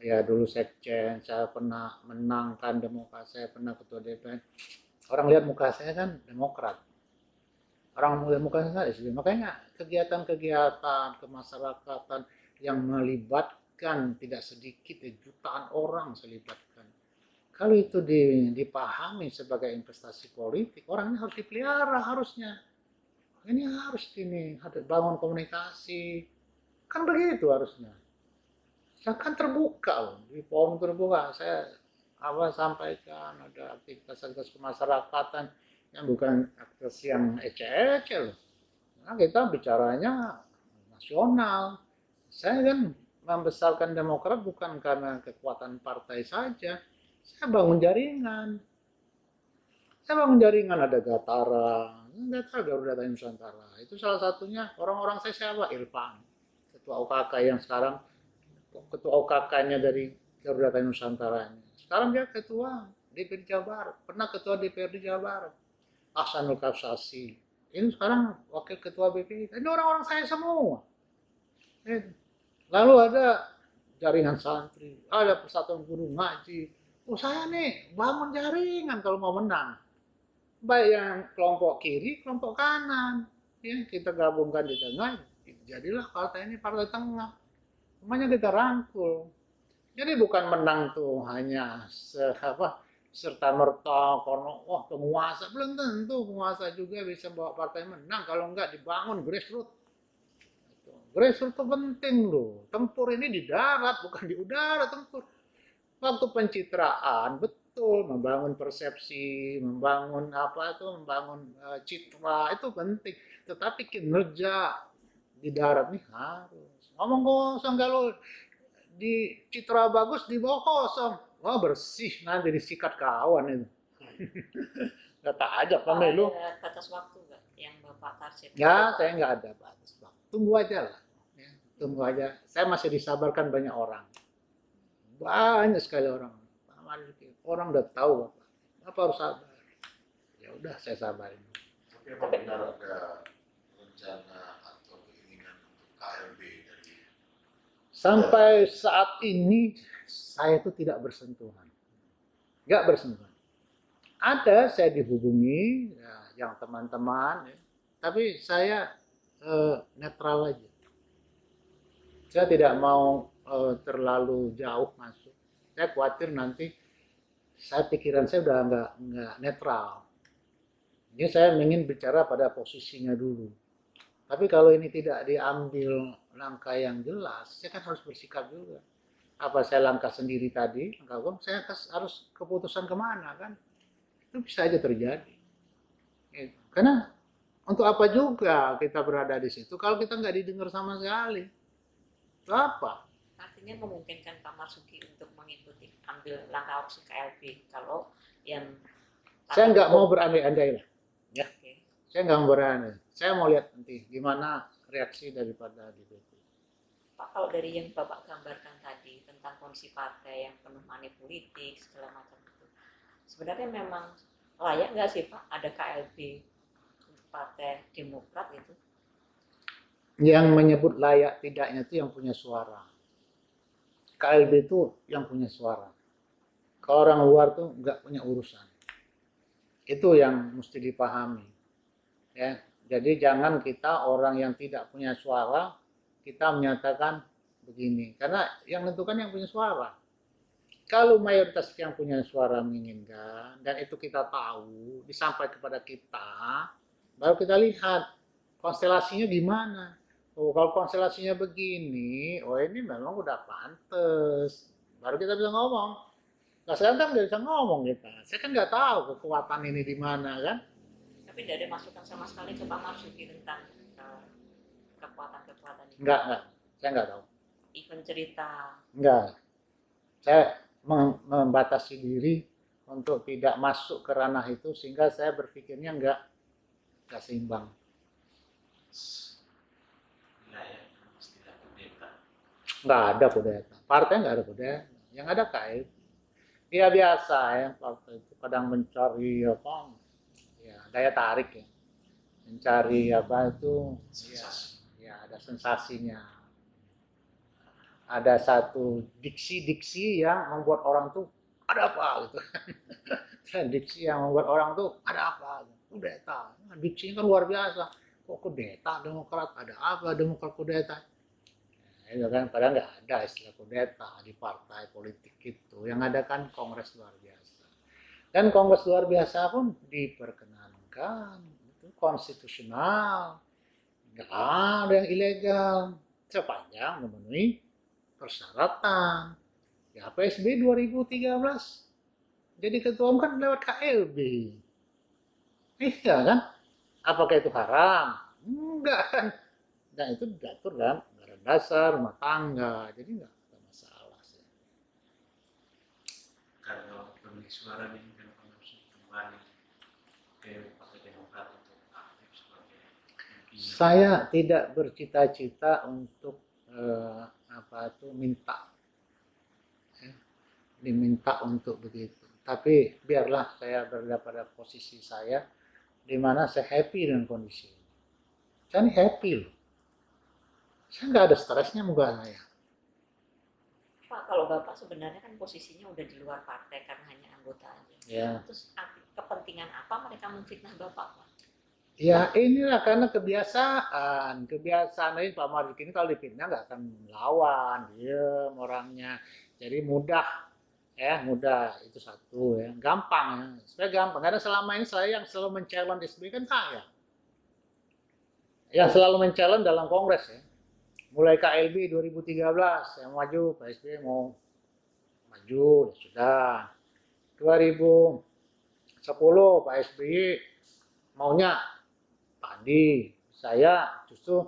ya dulu sekjen, saya pernah menangkan Demokrat, saya pernah ketua DPR. Orang lihat muka saya kan Demokrat. Orang lihat muka saya SBY. Makanya kegiatan-kegiatan kemasyarakatan yang melibatkan tidak sedikit jutaan orang saya libatkan. Kalau itu dipahami sebagai investasi politik, orang ini harus dipelihara harusnya. Ini harus bangun komunikasi. Kan begitu harusnya. Saya kan terbuka loh, di forum terbuka. Saya sampaikan ada aktivitas kemasyarakatan yang bukan aktivitas yang ece-ece loh. Nah, kita bicaranya nasional. Saya kan membesarkan Demokrat bukan karena kekuatan partai saja. Saya bangun jaringan. Ada Gatara Garuda Tani Nusantara. Itu salah satunya orang-orang saya siapa? Irfan, ketua OKK yang sekarang ketua OKK-nya dari Garuda Tani Nusantara. Sekarang dia ketua DPRD Jawa Barat, pernah ketua DPRD Jawa Barat, Hasanul Kasasi. Ini sekarang wakil ketua BPI. Ini orang-orang saya semua. Lalu ada jaringan santri, ada persatuan guru ngaji. Oh saya nih bangun jaringan kalau mau menang. Baik yang kelompok kiri, kelompok kanan. Ya, kita gabungkan di tengah, jadilah partai ini partai tengah. Semuanya kita rangkul. Jadi bukan menang tuh hanya serta merta karena wah penguasa, belum tentu penguasa juga bisa bawa partai menang kalau enggak dibangun grassroots. Grassroots itu penting loh. Tempur ini di darat bukan di udara tempur. Waktu pencitraan betul membangun persepsi, membangun membangun citra itu penting. Tetapi kinerja di darat nih harus. Ngomong kosong kalau di citra bagus di bawah kosong. Wah bersih nanti disikat kawan itu. Kata aja pemilu. Ada batas waktu nggak yang Bapak target? Ya saya nggak ada batas waktu. Tunggu aja lah. Ya, tunggu aja. Saya masih disabarkan banyak orang. Banyak sekali orang. Orang udah tahu Bapak. Bapak harus sabar. Ya udah saya sabarin. Tapi apa benar ada rencana atau keinginan untuk KLB dari Sampai saat ini saya itu tidak bersentuhan. Nggak bersentuhan. Ada saya dihubungi ya, yang teman-teman, ya, tapi saya netral aja. Saya tidak mau terlalu jauh masuk. Saya khawatir nanti pikiran saya udah nggak netral. Jadi saya ingin bicara pada posisinya dulu. Tapi kalau ini tidak diambil langkah yang jelas, saya kan harus bersikap juga. Apa saya langkah sendiri tadi, langkah hukum, saya harus keputusan kemana kan? Itu bisa aja terjadi. Karena untuk apa juga kita berada di situ kalau kita nggak didengar sama sekali? Itu apa? Artinya memungkinkan Pak Marzuki untuk mengikuti ambil langkah opsi KLB kalau yang saya nggak mau berandai-andai lah. Ya. Oke. Saya nggak mau berandai. Saya mau lihat nanti gimana reaksi daripada DPP. Pak, kalau dari yang Bapak gambarkan tadi tentang kondisi partai yang penuh money politik segala macam itu, sebenarnya memang layak nggak sih Pak ada KLB untuk partai Demokrat itu? Yang menyebut layak tidaknya itu yang punya suara. KLB itu yang punya suara. Kalau orang luar tuh nggak punya urusan. Itu yang mesti dipahami. Ya, jadi jangan kita orang yang tidak punya suara kita menyatakan begini, karena yang menentukan yang punya suara. Kalau mayoritas yang punya suara menginginkan dan itu kita tahu disampaikan kepada kita, baru kita lihat konstelasinya gimana. Oh, kalau konstelasinya begini, oh ini memang udah pantes. Baru kita bisa ngomong. Nah, saya kan nggak bisa ngomong kita. Saya kan nggak tahu kekuatan ini di mana kan. Tapi tidak ada masukan sama sekali ke Pak Marzuki tentang kekuatan-kekuatan ini. Enggak. Saya nggak tahu. Even cerita. Enggak. Saya membatasi diri untuk tidak masuk ke ranah itu sehingga saya berpikirnya nggak seimbang. Nggak ada kudeta. Partai nggak ada kudeta. Yang ada kait. Ya biasa ya, partai itu kadang mencari apa, ya daya tarik ya, mencari apa itu, ya ada sensasinya, ada satu diksi-diksi yang membuat orang tuh ada apa gitu, diksi yang membuat orang tuh ada apa, kudeta, diksinya kan luar biasa, kok kudeta Demokrat, ada apa Demokrat kudeta? Itu kan padahal nggak ada istilah kudeta di partai politik itu. Yang ada kan kongres luar biasa. Dan kongres luar biasa pun diperkenankan, itu konstitusional, nggak ada yang ilegal sepanjang memenuhi persyaratan. Ya PSB 2013 jadi ketua umum kan lewat KLB. Iya kan? Apakah itu haram? Enggak kan? Dan itu diatur dalam dasar rumah tangga, jadi nggak ada masalah sih. Kalau pemilik suara ini kan harus kembali ke Partai Demokrat untuk aktif sebagai Saya tidak bercita-cita untuk diminta untuk begitu. Tapi biarlah saya berada pada posisi saya di mana saya happy dengan kondisi ini. Saya ini happy loh. Saya nggak ada stresnya muka saya. Pak, kalau Bapak sebenarnya kan posisinya udah di luar partai karena hanya anggota aja. Ya. Terus kepentingan apa mereka memfitnah Bapak, Pak? Ya inilah karena kebiasaan ini Pak Marzuki ini kalau dipitnah nggak akan melawan, diem orangnya. Jadi mudah itu satu ya, gampang ya, supaya gampang. Karena selama ini saya yang selalu men-challenge SBY kan saya, yang selalu men-challenge dalam kongres ya. Mulai KLB 2013 yang maju, Pak SBY mau maju, ya sudah. 2010 Pak SBY maunya Pandi, saya justru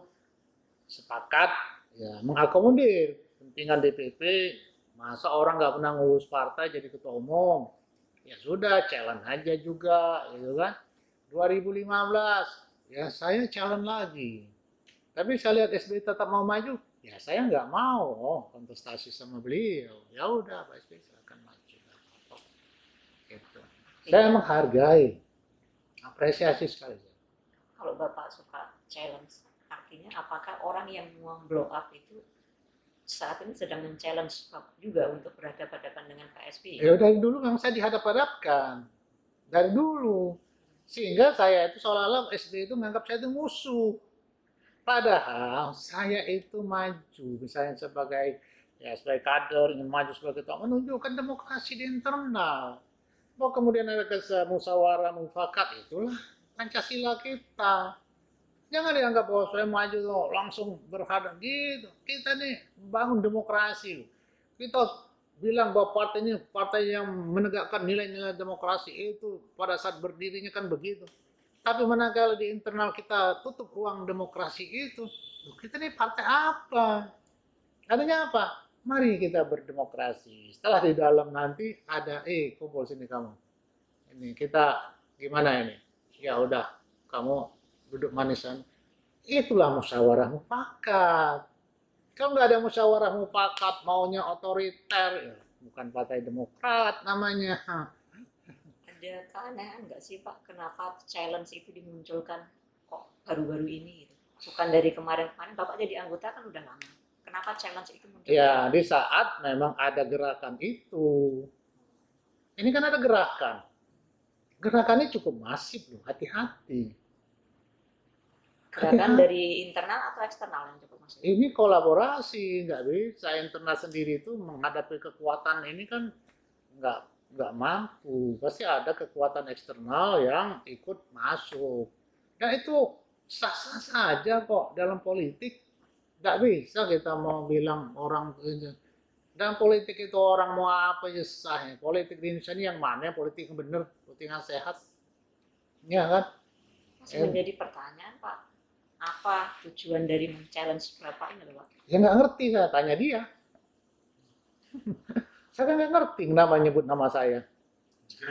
sepakat ya mengakomodir kepentingan DPP. Masa orang nggak pernah ngurus partai jadi ketua umum, ya sudah challenge aja juga, gitu kan. 2015 ya saya challenge lagi, tapi saya lihat SBY tetap mau maju, ya saya nggak mau kontestasi sama beliau. Ya udah Pak SBY silakan maju, gitu. Saya menghargai, apresiasi sekali. Kalau Bapak suka challenge, artinya apakah orang yang mau blow up itu saat ini sedang men-challenge Bapak juga untuk berhadapan-hadapan dengan Pak SBY? Ya dari dulu memang saya dihadap-hadapkan, dari dulu, sehingga saya itu seolah-olah SBY itu menganggap saya itu musuh. Padahal saya itu maju, misalnya sebagai kader, ingin maju sebagai ketua, menunjukkan demokrasi di internal. Bahwa kemudian ada musyawarah mufakat, itulah Pancasila kita. Jangan dianggap bahwa saya maju loh, langsung berhadap gitu. Kita nih bangun demokrasi loh. Kita bilang bahwa partai ini partai yang menegakkan nilai-nilai demokrasi itu pada saat berdirinya kan begitu. Tapi manakala di internal kita tutup ruang demokrasi itu, kita nih partai apa? Artinya apa? Mari kita berdemokrasi. Setelah di dalam nanti ada, kumpul sini kamu. Ini kita gimana ini? Ya udah, kamu duduk manisan. Itulah musyawarah mufakat. Kalau nggak ada musyawarah mufakat, maunya otoriter, ya bukan partai Demokrat namanya. Ada keanehan nggak sih Pak, kenapa challenge itu dimunculkan kok baru-baru ini gitu? Bukan dari kemarin-kemarin, Bapak jadi anggota kan udah lama. Kenapa challenge itu muncul? Ya, di saat memang ada gerakan itu. Ini kan ada gerakan. Gerakannya cukup masif loh, hati-hati. Gerakan dari internal atau eksternal yang cukup masif? Ini kolaborasi, nggak bisa internal sendiri itu menghadapi kekuatan ini kan nggak mampu. Pasti ada kekuatan eksternal yang ikut masuk. Dan itu sah-sah saja kok dalam politik. Nggak bisa kita mau bilang orang dalam politik itu orang mau apa aja sah. Politik di Indonesia ini yang mana? Politik yang benar, politik yang sehat. Ya kan? Masih menjadi pertanyaan Pak, apa tujuan dari men-challenge Bapak ini Pak? Ya nggak ngerti, saya tanya dia. Saya kan nggak ngerti kenapa nyebut nama saya.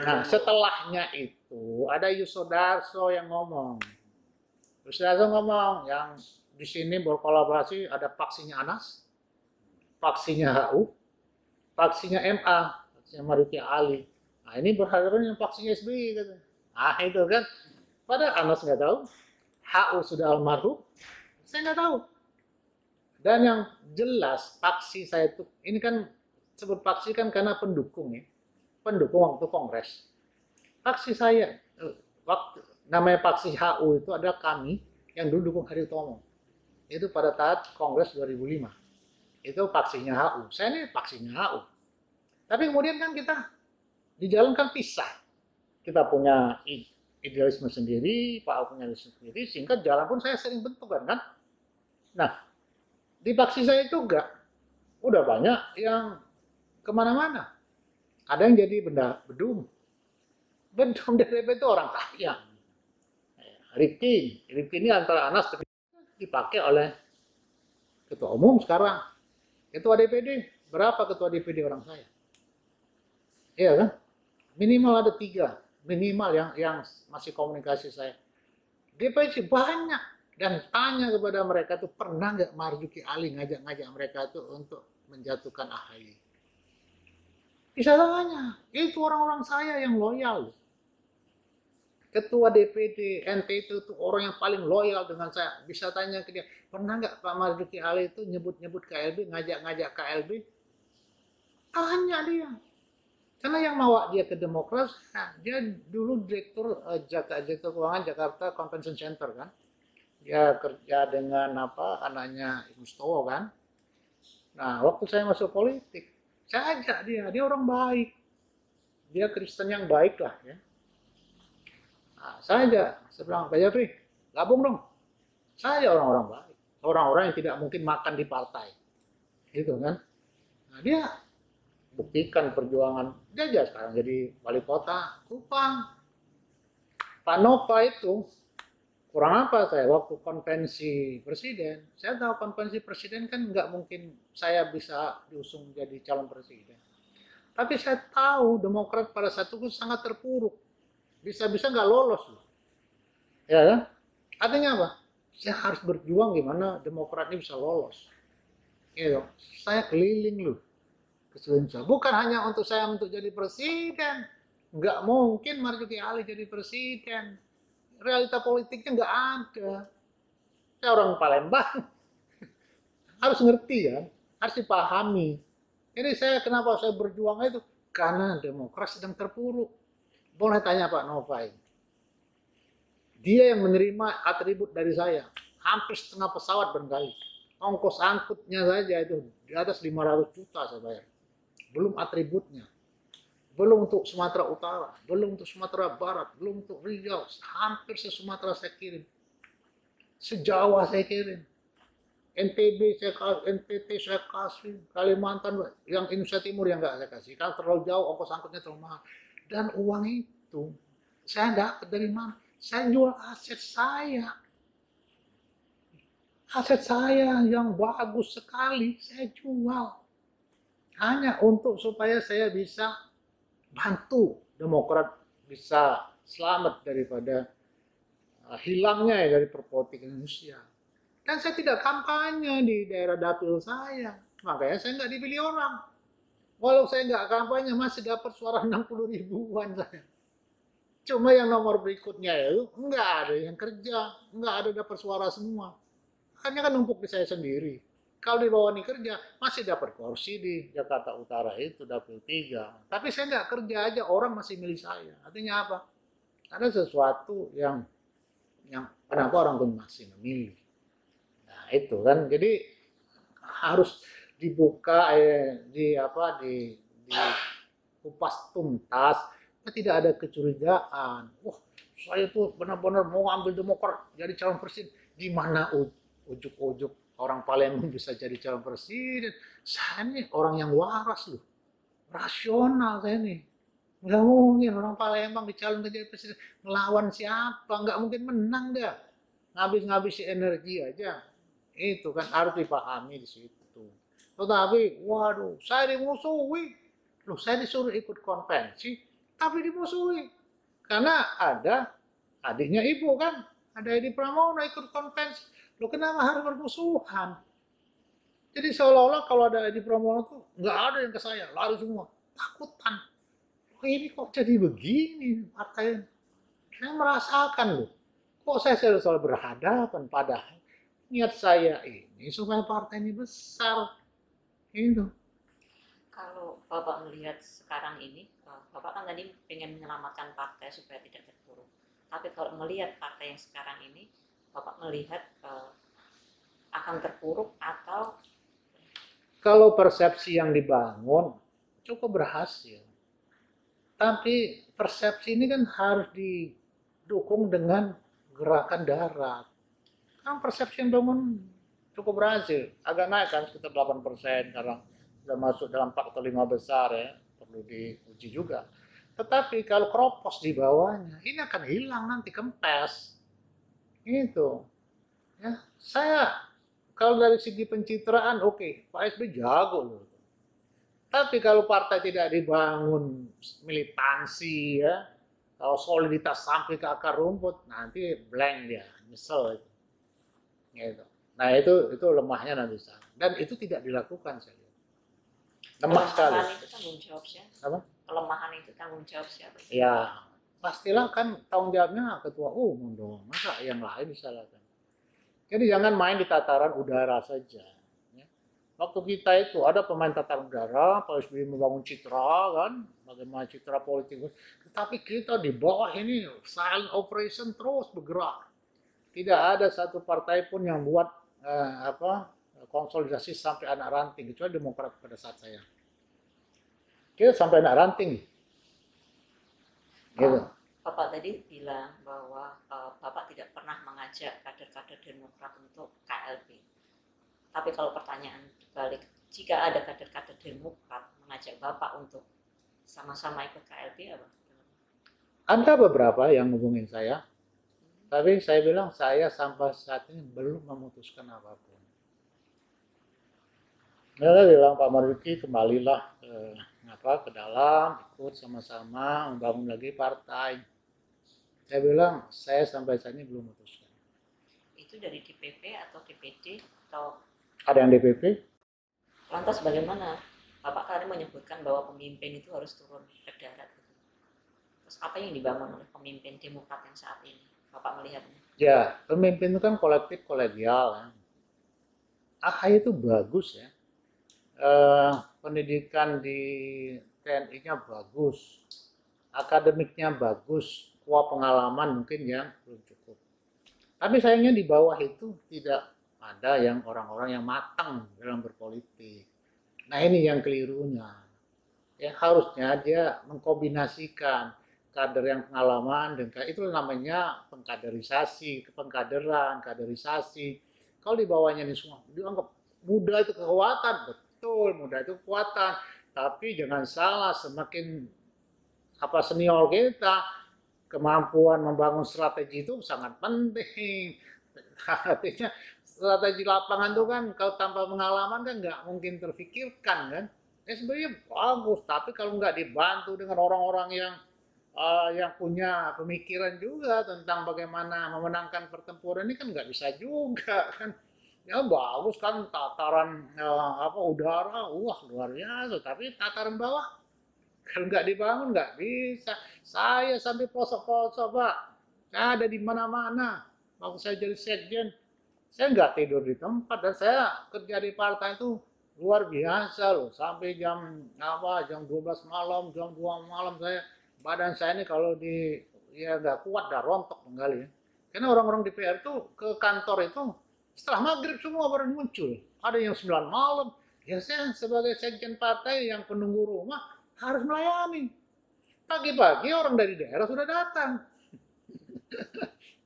Nah setelahnya itu ada Yusodarso yang ngomong. Yusodarso ngomong yang di sini berkolaborasi ada paksinya Anas, paksinya HU, paksinya MA, paksinya Marzuki Ali. Nah ini berhadapan dengan paksinya SBY gitu. Ah itu kan, padahal Anas nggak tahu, HU sudah almarhum, saya nggak tahu. Dan yang jelas paksi saya itu, ini kan sebut paksi kan karena pendukung ya, pendukung waktu kongres. Paksi saya, waktu namanya paksi HU itu adalah kami yang dulu dukung Hadi Utomo. Itu pada saat kongres 2005. Itu paksinya HU. Saya ini paksinya HU. Tapi kemudian kan kita di jalan kan pisah. Kita punya idealisme sendiri, Pak HU punya idealisme sendiri, sehingga jalan pun saya sering bentukan kan. Nah, di paksi saya itu enggak. Udah banyak yang kemana-mana. Ada yang jadi bedum. Bedum DPP itu orang kaya. Rifki ini antara Anas dipakai oleh ketua umum sekarang. Ketua DPD, berapa ketua DPD orang saya? Iya kan? Minimal ada 3, minimal yang masih komunikasi saya. DPD banyak, dan tanya kepada mereka tuh pernah nggak Marzuki Ali ngajak-ngajak mereka tuh untuk menjatuhkan AHY. Bisa tanya, itu orang-orang saya yang loyal. Ketua DPD NTT itu orang yang paling loyal dengan saya. Bisa tanya ke dia, pernah nggak Pak Marzuki Ali itu nyebut-nyebut KLB, ngajak-ngajak KLB? Tanya dia. Karena yang bawa dia ke Demokrat, dia dulu direktur keuangan Jakarta Convention Center kan. Dia kerja dengan anaknya Mustowo kan. Nah, waktu saya masuk politik, saya ajak dia orang baik. Dia Kristen yang baik lah ya. Nah, saya bilang, Pak Jafri, gabung dong. Saya orang-orang baik. Orang-orang yang tidak mungkin makan di partai. Gitu kan. Nah, dia buktikan perjuangan. Dia aja sekarang jadi wali kota Kupang. Pak Nova itu, kurang apa saya waktu konvensi presiden. Saya tahu konvensi presiden kan nggak mungkin saya bisa diusung jadi calon presiden. Tapi saya tahu Demokrat pada saat itu sangat terpuruk. Bisa-bisa nggak lolos loh. Ya kan? Artinya apa? Saya harus berjuang gimana Demokrat ini bisa lolos. Gitu. Saya keliling loh ke seluruh Indonesia. Bukan hanya untuk saya untuk jadi presiden. Nggak mungkin Marzuki Ali jadi presiden. Realita politiknya nggak ada. Saya orang Palembang. Harus ngerti ya. Harus dipahami. Jadi kenapa saya berjuang itu? Karena Demokrat sedang terpuruk. Boleh tanya Pak Nova ini. Dia yang menerima atribut dari saya. Hampir setengah pesawat barangkali. Ongkos angkutnya saja itu di atas 500 juta saya bayar. Belum atributnya. Belum untuk Sumatera Utara. Belum untuk Sumatera Barat. Belum untuk Riau. Hampir se-Sumatera saya kirim. Se-Jawa saya kirim. NTB saya kasih, NTT saya kasih. Kalimantan, yang Indonesia Timur yang nggak saya kasih. Kalau terlalu jauh, ongkos angkutnya terlalu mahal. Dan uang itu saya dapat dari mana? Saya jual aset saya. Aset saya yang bagus sekali saya jual. Hanya untuk supaya saya bisa bantu Demokrat bisa selamat daripada hilangnya dari perpolitik Indonesia. Dan saya tidak kampanye di daerah dapil saya. Makanya saya nggak dipilih orang. Walau saya nggak kampanye masih dapat suara 60 ribuan saya. Cuma yang nomor berikutnya itu nggak ada yang kerja, nggak ada dapat suara semua. Hanya kan numpuk di saya sendiri. Kalau di bawah ini kerja, masih dapat kursi di Jakarta Utara itu, dapil 3. Tapi saya nggak kerja aja, orang masih milih saya. Artinya apa? Ada sesuatu yang kenapa orang pun masih memilih. Nah itu kan, jadi harus dibuka, di kupas tuntas. Tidak ada kecurigaan. Wah, saya tuh benar-benar mau ambil Demokrat jadi calon presiden. Gimana ujuk-ujuk orang Palembang bisa jadi calon presiden? Saya nih orang yang waras loh, rasional saya nih. Nggak mungkin orang Palembang dicalonkan jadi presiden melawan siapa? Nggak mungkin menang dia. Ngabis-ngabisi energi aja. Itu kan harus dipahami di situ. Tetapi, waduh, saya dimusuhi. Loh, saya disuruh ikut konvensi, tapi dimusuhi. Karena ada adiknya ibu kan, ada Edi Pramono ikut konvensi. Loh, kenapa harus bermusuhan? Jadi seolah-olah kalau ada Edi Pramono tuh nggak ada yang ke saya, lari semua, takutan. Loh, ini kok jadi begini partai? Saya merasakan loh, kok saya selalu berhadapan, padahal niat saya ini supaya partai ini besar. Itu. Kalau Bapak melihat sekarang ini, Bapak kan tadi pengen menyelamatkan partai supaya tidak terpuruk. Tapi kalau melihat partai yang sekarang ini, Bapak melihat akan terpuruk atau? Kalau persepsi yang dibangun cukup berhasil. Tapi persepsi ini kan harus didukung dengan gerakan darat. Kan persepsi yang dibangun cukup berhasil. Agak naik kan sekitar 8% sekarang. Sudah masuk dalam 4 atau 5 besar ya, perlu diuji juga. Tetapi kalau kropos di bawahnya, ini akan hilang nanti, kempes. Itu. Ya, saya kalau dari segi pencitraan oke, Pak SBY jago loh. Tapi kalau partai tidak dibangun militansi ya, kalau soliditas sampai ke akar rumput, nanti blank dia, nyesel itu. Gitu. Nah itu lemahnya nanti. Dan itu tidak dilakukan saya. lemah sekali. Kelemahan itu tanggung jawab siapa? Apa? Kelemahan itu tanggung jawab siapa? Ya, pastilah kan tanggung jawabnya ketua umum dong. Masa yang lain disalahkan? Jadi jangan main di tataran udara saja. Ya. Waktu kita itu ada pemain tataran udara, Pak SBY membangun citra kan, bagaimana citra politik. Tetapi kita di bawah ini silent operation terus bergerak. Tidak ada satu partai pun yang buat konsolidasi sampai anak ranting, kecuali Demokrat pada saat saya. Kita sampai anak ranting. Gitu. Bapak tadi bilang bahwa Bapak tidak pernah mengajak kader-kader Demokrat untuk KLB. Tapi kalau pertanyaan dibalik, jika ada kader-kader Demokrat mengajak Bapak untuk sama-sama ikut KLB, apa? Ada beberapa yang hubungin saya, tapi saya bilang saya sampai saat ini belum memutuskan apapun. Saya bilang Pak Marzuki kembalilah ke dalam, ikut sama-sama membangun lagi partai. Saya bilang saya sampai saat ini belum memutuskan. Itu dari DPP atau DPD atau? Ada yang DPP. Lantas bagaimana? Bapak tadi menyebutkan bahwa pemimpin itu harus turun ke darat. Terus apa yang dibangun oleh pemimpin Demokrat yang saat ini? Bapak melihatnya? Ya, pemimpin itu kan kolektif kolegial. Ya. AHY itu bagus ya. Pendidikan di TNI-nya bagus. Akademiknya bagus. Kuah pengalaman mungkin yang belum cukup. Tapi sayangnya di bawah itu tidak ada yang orang-orang yang matang dalam berpolitik. Nah ini yang kelirunya. Ya, harusnya dia mengkombinasikan kader yang pengalaman dan itu namanya pengkaderisasi, pengkaderan, kaderisasi. Kalau di bawahnya ini semua dianggap muda itu kekuatan, betul muda itu kekuatan. Tapi jangan salah, semakin senior kita, kemampuan membangun strategi itu sangat penting. Artinya strategi lapangan itu kan kalau tanpa pengalaman kan nggak mungkin terfikirkan kan. Sebenarnya bagus, tapi kalau nggak dibantu dengan orang-orang yang punya pemikiran juga tentang bagaimana memenangkan pertempuran ini kan nggak bisa juga kan. Ya bagus kan tataran udara, wah luar biasa, tapi tataran bawah kalau nggak dibangun nggak bisa. Saya sampai pelosok-pelosok Pak, saya ada di mana-mana. Waktu saya jadi sekjen, saya nggak tidur di tempat dan saya kerja di partai itu luar biasa loh. Sampai jam 12 malam, jam 2 malam badan saya ini kalau nggak kuat dah rontok kembali. Karena orang-orang DPR itu ke kantor itu setelah maghrib semua baru muncul. Ada yang 9 malam. Ya saya sebagai sekjen partai yang penunggu rumah harus melayani. Pagi-pagi orang dari daerah sudah datang.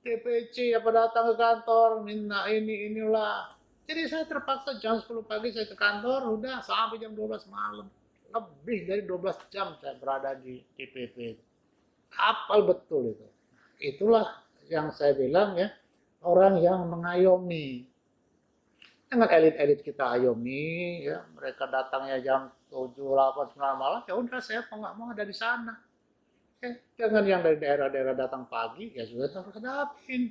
TPC datang ke kantor, minta inilah. Jadi saya terpaksa jam 10 pagi saya ke kantor, udah sampai jam 12 malam. Lebih dari 12 jam saya berada di DPP. Hafal betul itu. Itulah yang saya bilang ya, orang yang mengayomi. Dengan elit-elit kita ayomi, ya mereka datangnya jam 7, 8, 9 malam, ya udah saya nggak mau ada di sana. Jangan yang dari daerah-daerah datang pagi, ya sudah harus hadapin.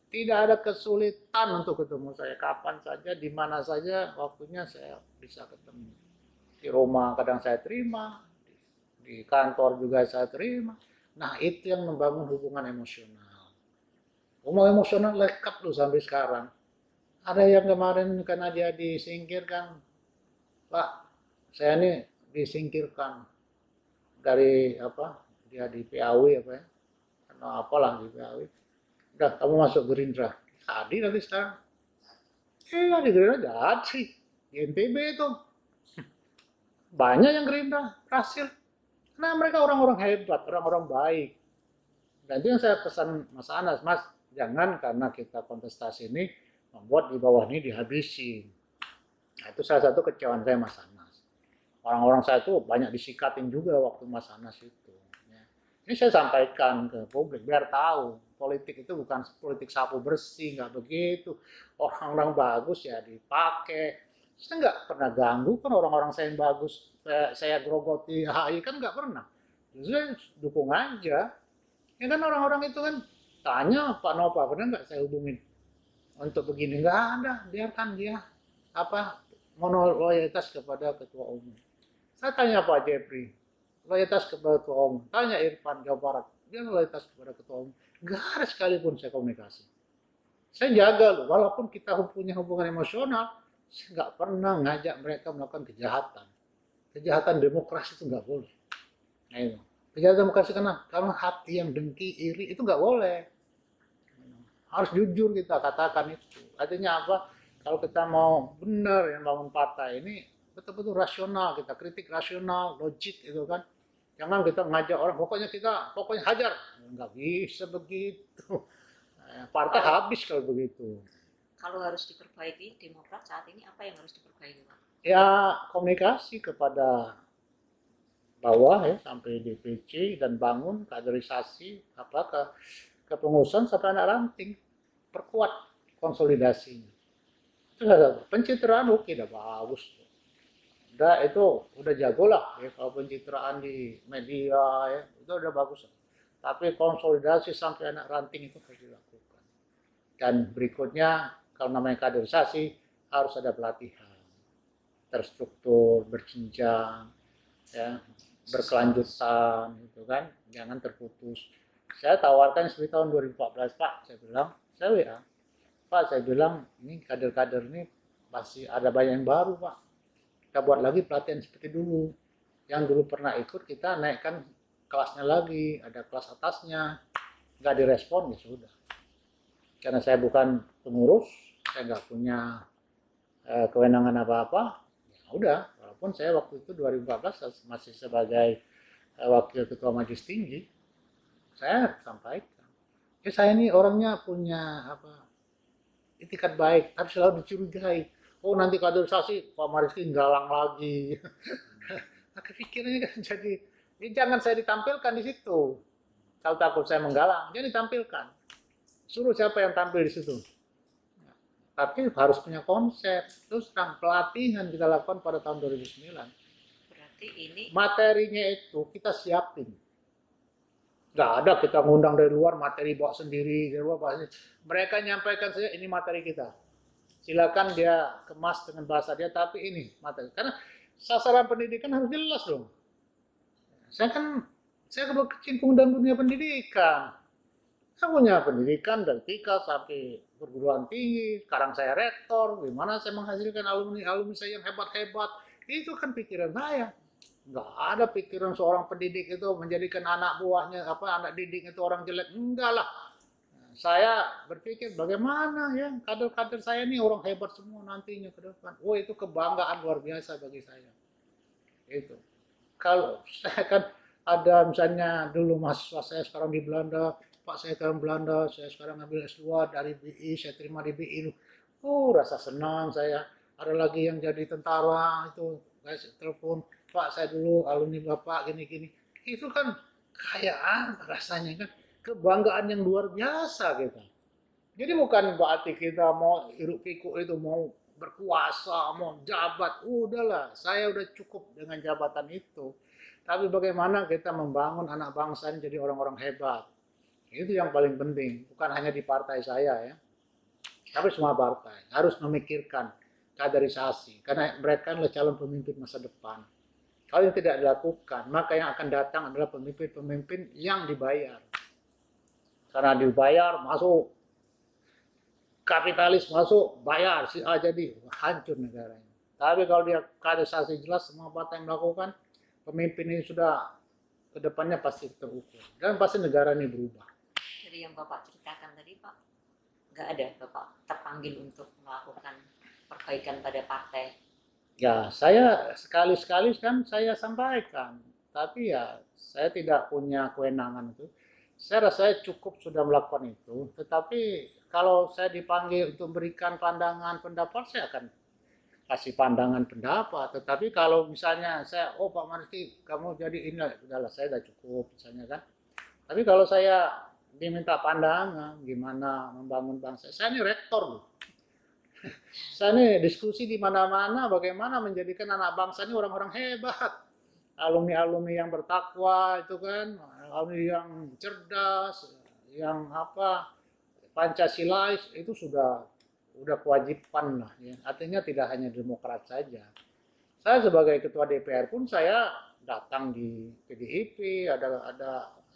Tidak ada kesulitan untuk ketemu saya kapan saja, di mana saja, waktunya saya bisa ketemu. Di rumah kadang saya terima, di kantor juga saya terima. Nah itu yang membangun hubungan emosional. Hubungan emosional lekat loh sampai sekarang. Ada yang kemarin karena dia disingkirkan, Pak, saya ini disingkirkan dari dia di PAW karena apalah di PAW. Udah kamu masuk Gerindra. Tadi nanti sekarang. Di Gerindra jadi di NTB itu. Banyak yang Gerindra berhasil. Karena mereka orang-orang hebat, orang-orang baik. Dan itu yang saya pesan Mas Anas, Mas, jangan karena kita kontestasi ini membuat di bawah ini dihabisin. Nah, itu salah satu kecewaan saya Mas Anas. Orang-orang saya itu banyak disikatin juga waktu Mas Anas itu. Ini saya sampaikan ke publik biar tahu politik itu bukan politik sapu bersih, nggak begitu. Orang-orang bagus ya dipakai. Saya nggak pernah ganggu kan orang-orang saya yang bagus. Saya grogoti HI kan nggak pernah. Justru saya dukung aja. Ya kan orang-orang itu kan tanya Pak Nova pernah nggak saya hubungin untuk begini, nggak ada, biarkan dia monoloyalitas kepada ketua umum. Saya tanya Pak Jepri, loyalitas kepada ketua umum. Tanya Irfan Jawa Barat, dia loyalitas kepada ketua umum. Nggak ada sekalipun saya komunikasi. Saya jaga loh, walaupun kita punya hubungan emosional, saya nggak pernah ngajak mereka melakukan kejahatan. Kejahatan demokrasi itu nggak boleh. Nah, itu. Kejahatan demokrasi karena hati yang dengki, iri itu nggak boleh. Harus jujur kita katakan itu. Artinya apa? Kalau kita mau benar yang bangun partai ini betul-betul rasional, kita kritik rasional, logik itu kan. Jangan kita ngajak orang, pokoknya hajar. Nggak bisa begitu. Partai habis kalau begitu. Kalau harus diperbaiki Demokrat saat ini apa yang harus diperbaiki, Pak? Ya komunikasi kepada bawah ya sampai DPC dan bangun kaderisasi ke pengurusan sampai anak ranting, perkuat konsolidasinya. Itu ada pencitraan oke, udah bagus. Udah jago lah ya kalau pencitraan di media ya, itu udah bagus. Tapi konsolidasi sampai anak ranting itu harus dilakukan. Dan berikutnya kalau namanya kaderisasi harus ada pelatihan terstruktur, berjenjang, ya, berkelanjutan, gitu kan, jangan terputus. Saya tawarkan seperti tahun 2014, Pak, saya bilang, Pak, saya bilang, ini kader-kader ini masih ada banyak yang baru, Pak. Kita buat lagi pelatihan seperti dulu. Yang dulu pernah ikut, kita naikkan kelasnya lagi, ada kelas atasnya, nggak direspon, ya sudah. Karena saya bukan pengurus, saya nggak punya kewenangan apa-apa, ya udah, walaupun saya waktu itu 2014 masih sebagai wakil ketua majelis tinggi, saya sampaikan, saya ini orangnya punya itikat baik, tapi selalu dicurigai. Oh nanti kaderisasi Pak Mariski galang lagi. Nah, kepikirannya kan jadi, jangan saya ditampilkan di situ. Kalau takut saya menggalang, jangan ditampilkan. Suruh siapa yang tampil di situ. Tapi harus punya konsep. Terus pelatihan kita lakukan pada tahun 2009. Berarti ini materinya itu kita siapin. Nggak ada kita ngundang dari luar, materi bawa sendiri, dari luar bawa sendiri. Mereka nyampaikan saja ini materi kita. Silakan dia kemas dengan bahasa dia, tapi ini materi. Karena sasaran pendidikan harus jelas dong. Saya berkecimpung dalam dunia pendidikan. Saya punya pendidikan dari TIKA sampai perguruan tinggi, sekarang saya rektor, gimana saya menghasilkan alumni saya yang hebat-hebat, itu kan pikiran saya. Nggak ada pikiran seorang pendidik itu menjadikan anak buahnya, anak didik itu orang jelek, enggak lah. Saya berpikir bagaimana ya, kader-kader saya ini orang hebat semua nantinya ke depan. Oh itu kebanggaan luar biasa bagi saya. Itu. Kalau saya kan ada misalnya dulu mahasiswa saya sekarang di Belanda, Pak saya sekarang Belanda, saya sekarang ngambil S2 dari BI, saya terima di BI. Rasa senang saya. Ada lagi yang jadi tentara, itu saya telepon, Pak saya dulu alumni Bapak, gini-gini. Itu kan kayak rasanya kan, kebanggaan yang luar biasa kita. Jadi bukan berarti kita mau hiruk pikuk itu, mau berkuasa, mau jabat, udahlah, saya udah cukup dengan jabatan itu. Tapi bagaimana kita membangun anak bangsa ini jadi orang-orang hebat. Itu yang paling penting, bukan hanya di partai saya ya, tapi semua partai harus memikirkan kaderisasi, karena mereka adalah calon pemimpin masa depan. Kalau ini tidak dilakukan, maka yang akan datang adalah pemimpin-pemimpin yang dibayar. Karena dibayar masuk, kapitalis masuk, bayar, si A jadi, hancur negaranya. Tapi kalau dia kaderisasi jelas, semua partai yang melakukan, pemimpin ini sudah kedepannya pasti terukur. Dan pasti negara ini berubah. Dari yang Bapak ceritakan tadi Pak, nggak ada Bapak terpanggil untuk melakukan perbaikan pada partai? Ya, saya sekali-sekali kan saya sampaikan. Tapi ya, saya tidak punya kewenangan itu. Saya rasa cukup sudah melakukan itu. Tetapi kalau saya dipanggil untuk berikan pandangan pendapat, saya akan kasih pandangan pendapat. Tetapi kalau misalnya saya, Pak Mariski, kamu jadi ini, udahlah saya sudah cukup misalnya kan. Tapi kalau saya diminta pandangan gimana membangun bangsa, saya ini rektor loh. Saya ini diskusi di mana-mana bagaimana menjadikan anak bangsa ini orang-orang hebat. Alumni-alumni yang bertakwa itu kan, alumni yang cerdas, yang Pancasilais itu sudah kewajiban lah ya. Artinya tidak hanya Demokrat saja. Saya sebagai ketua DPR pun saya datang di PDIP, ada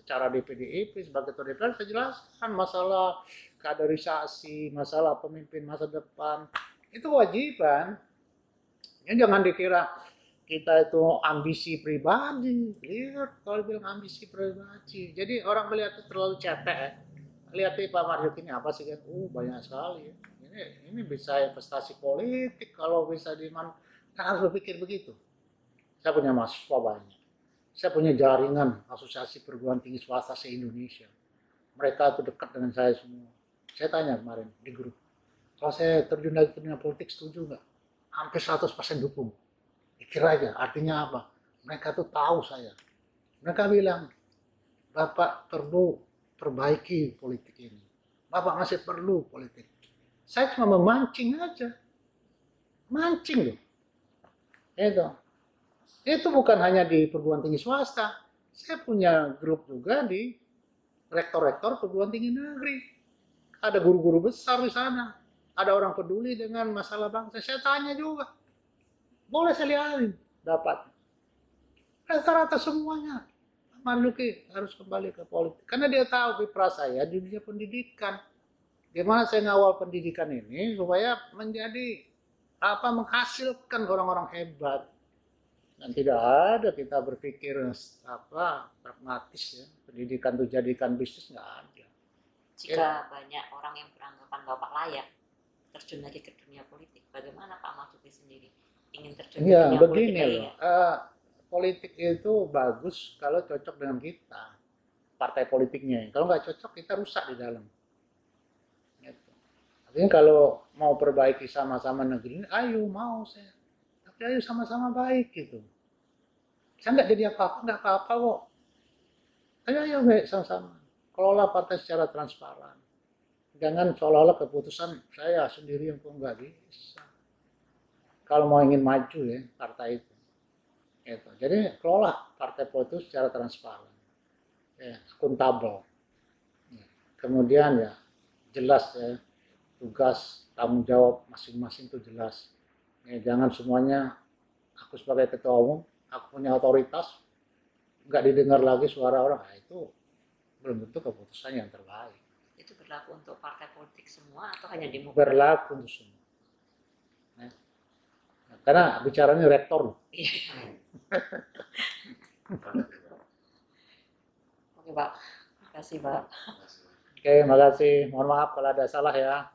acara di PDIP sebagai ketua DPR, saya jelaskan masalah kaderisasi, masalah pemimpin masa depan, itu kewajiban. Ya, jangan dikira kita itu ambisi pribadi. Lihat kalau bilang ambisi pribadi, jadi orang melihat itu terlalu cetek ya. Lihat Pak Mario ini apa sih kan? Banyak sekali. Ya. Ini bisa investasi politik kalau bisa harus berpikir begitu. Saya punya mahasiswa banyak. Saya punya jaringan asosiasi perguruan tinggi swasta se-Indonesia. Mereka itu dekat dengan saya semua. Saya tanya kemarin di grup, kalau saya terjun lagi ke dunia politik setuju nggak? Hampir 100% dukung. Pikir aja, artinya apa? Mereka tuh tahu saya. Mereka bilang, Bapak perlu perbaiki politik ini. Bapak masih perlu politik. Saya cuma memancing aja. Mancing loh. Itu bukan hanya di perguruan tinggi swasta. Saya punya grup juga di rektor-rektor perguruan tinggi negeri. Ada guru-guru besar di sana. Ada orang peduli dengan masalah bangsa. Saya tanya juga. Boleh saya lihatin dapat. Rata-rata semuanya. Marzuki harus kembali ke politik. Karena dia tahu kiprah saya di dunia pendidikan. Gimana saya ngawal pendidikan ini supaya menjadi menghasilkan orang-orang hebat. Dan tidak ada kita berpikir pragmatis ya. Pendidikan itu jadikan bisnis, nggak ada. Jika banyak orang yang beranggapan Bapak layak terjun lagi ke dunia politik, bagaimana Pak Marzuki sendiri ingin terjun ke dunia politik? Begini loh. Politik itu bagus kalau cocok dengan kita, partai politiknya. Kalau nggak cocok, kita rusak di dalam. Gitu. Artinya kalau mau perbaiki sama-sama negeri ini, ayo mau saya. Tapi ayo sama-sama baik gitu. Saya nggak jadi apa-apa, nggak apa-apa kok. Ayo baik sama-sama. Kelola partai secara transparan. Jangan seolah-olah keputusan saya sendiri yang nggak bisa. Kalau mau ingin maju ya partai itu. Gitu. Jadi kelola partai politik secara transparan, akuntabel. Kemudian ya jelas ya tugas tanggung jawab masing-masing itu jelas. Jangan semuanya aku sebagai ketua umum, aku punya otoritas, nggak didengar lagi suara orang. Nah, itu belum tentu keputusan yang terbaik. Itu berlaku untuk partai politik semua atau hanya Demokrat? Berlaku untuk semua. Karena bicaranya rektor. Oke Pak, terima kasih Pak. Oke, makasih. Mohon maaf kalau ada salah ya.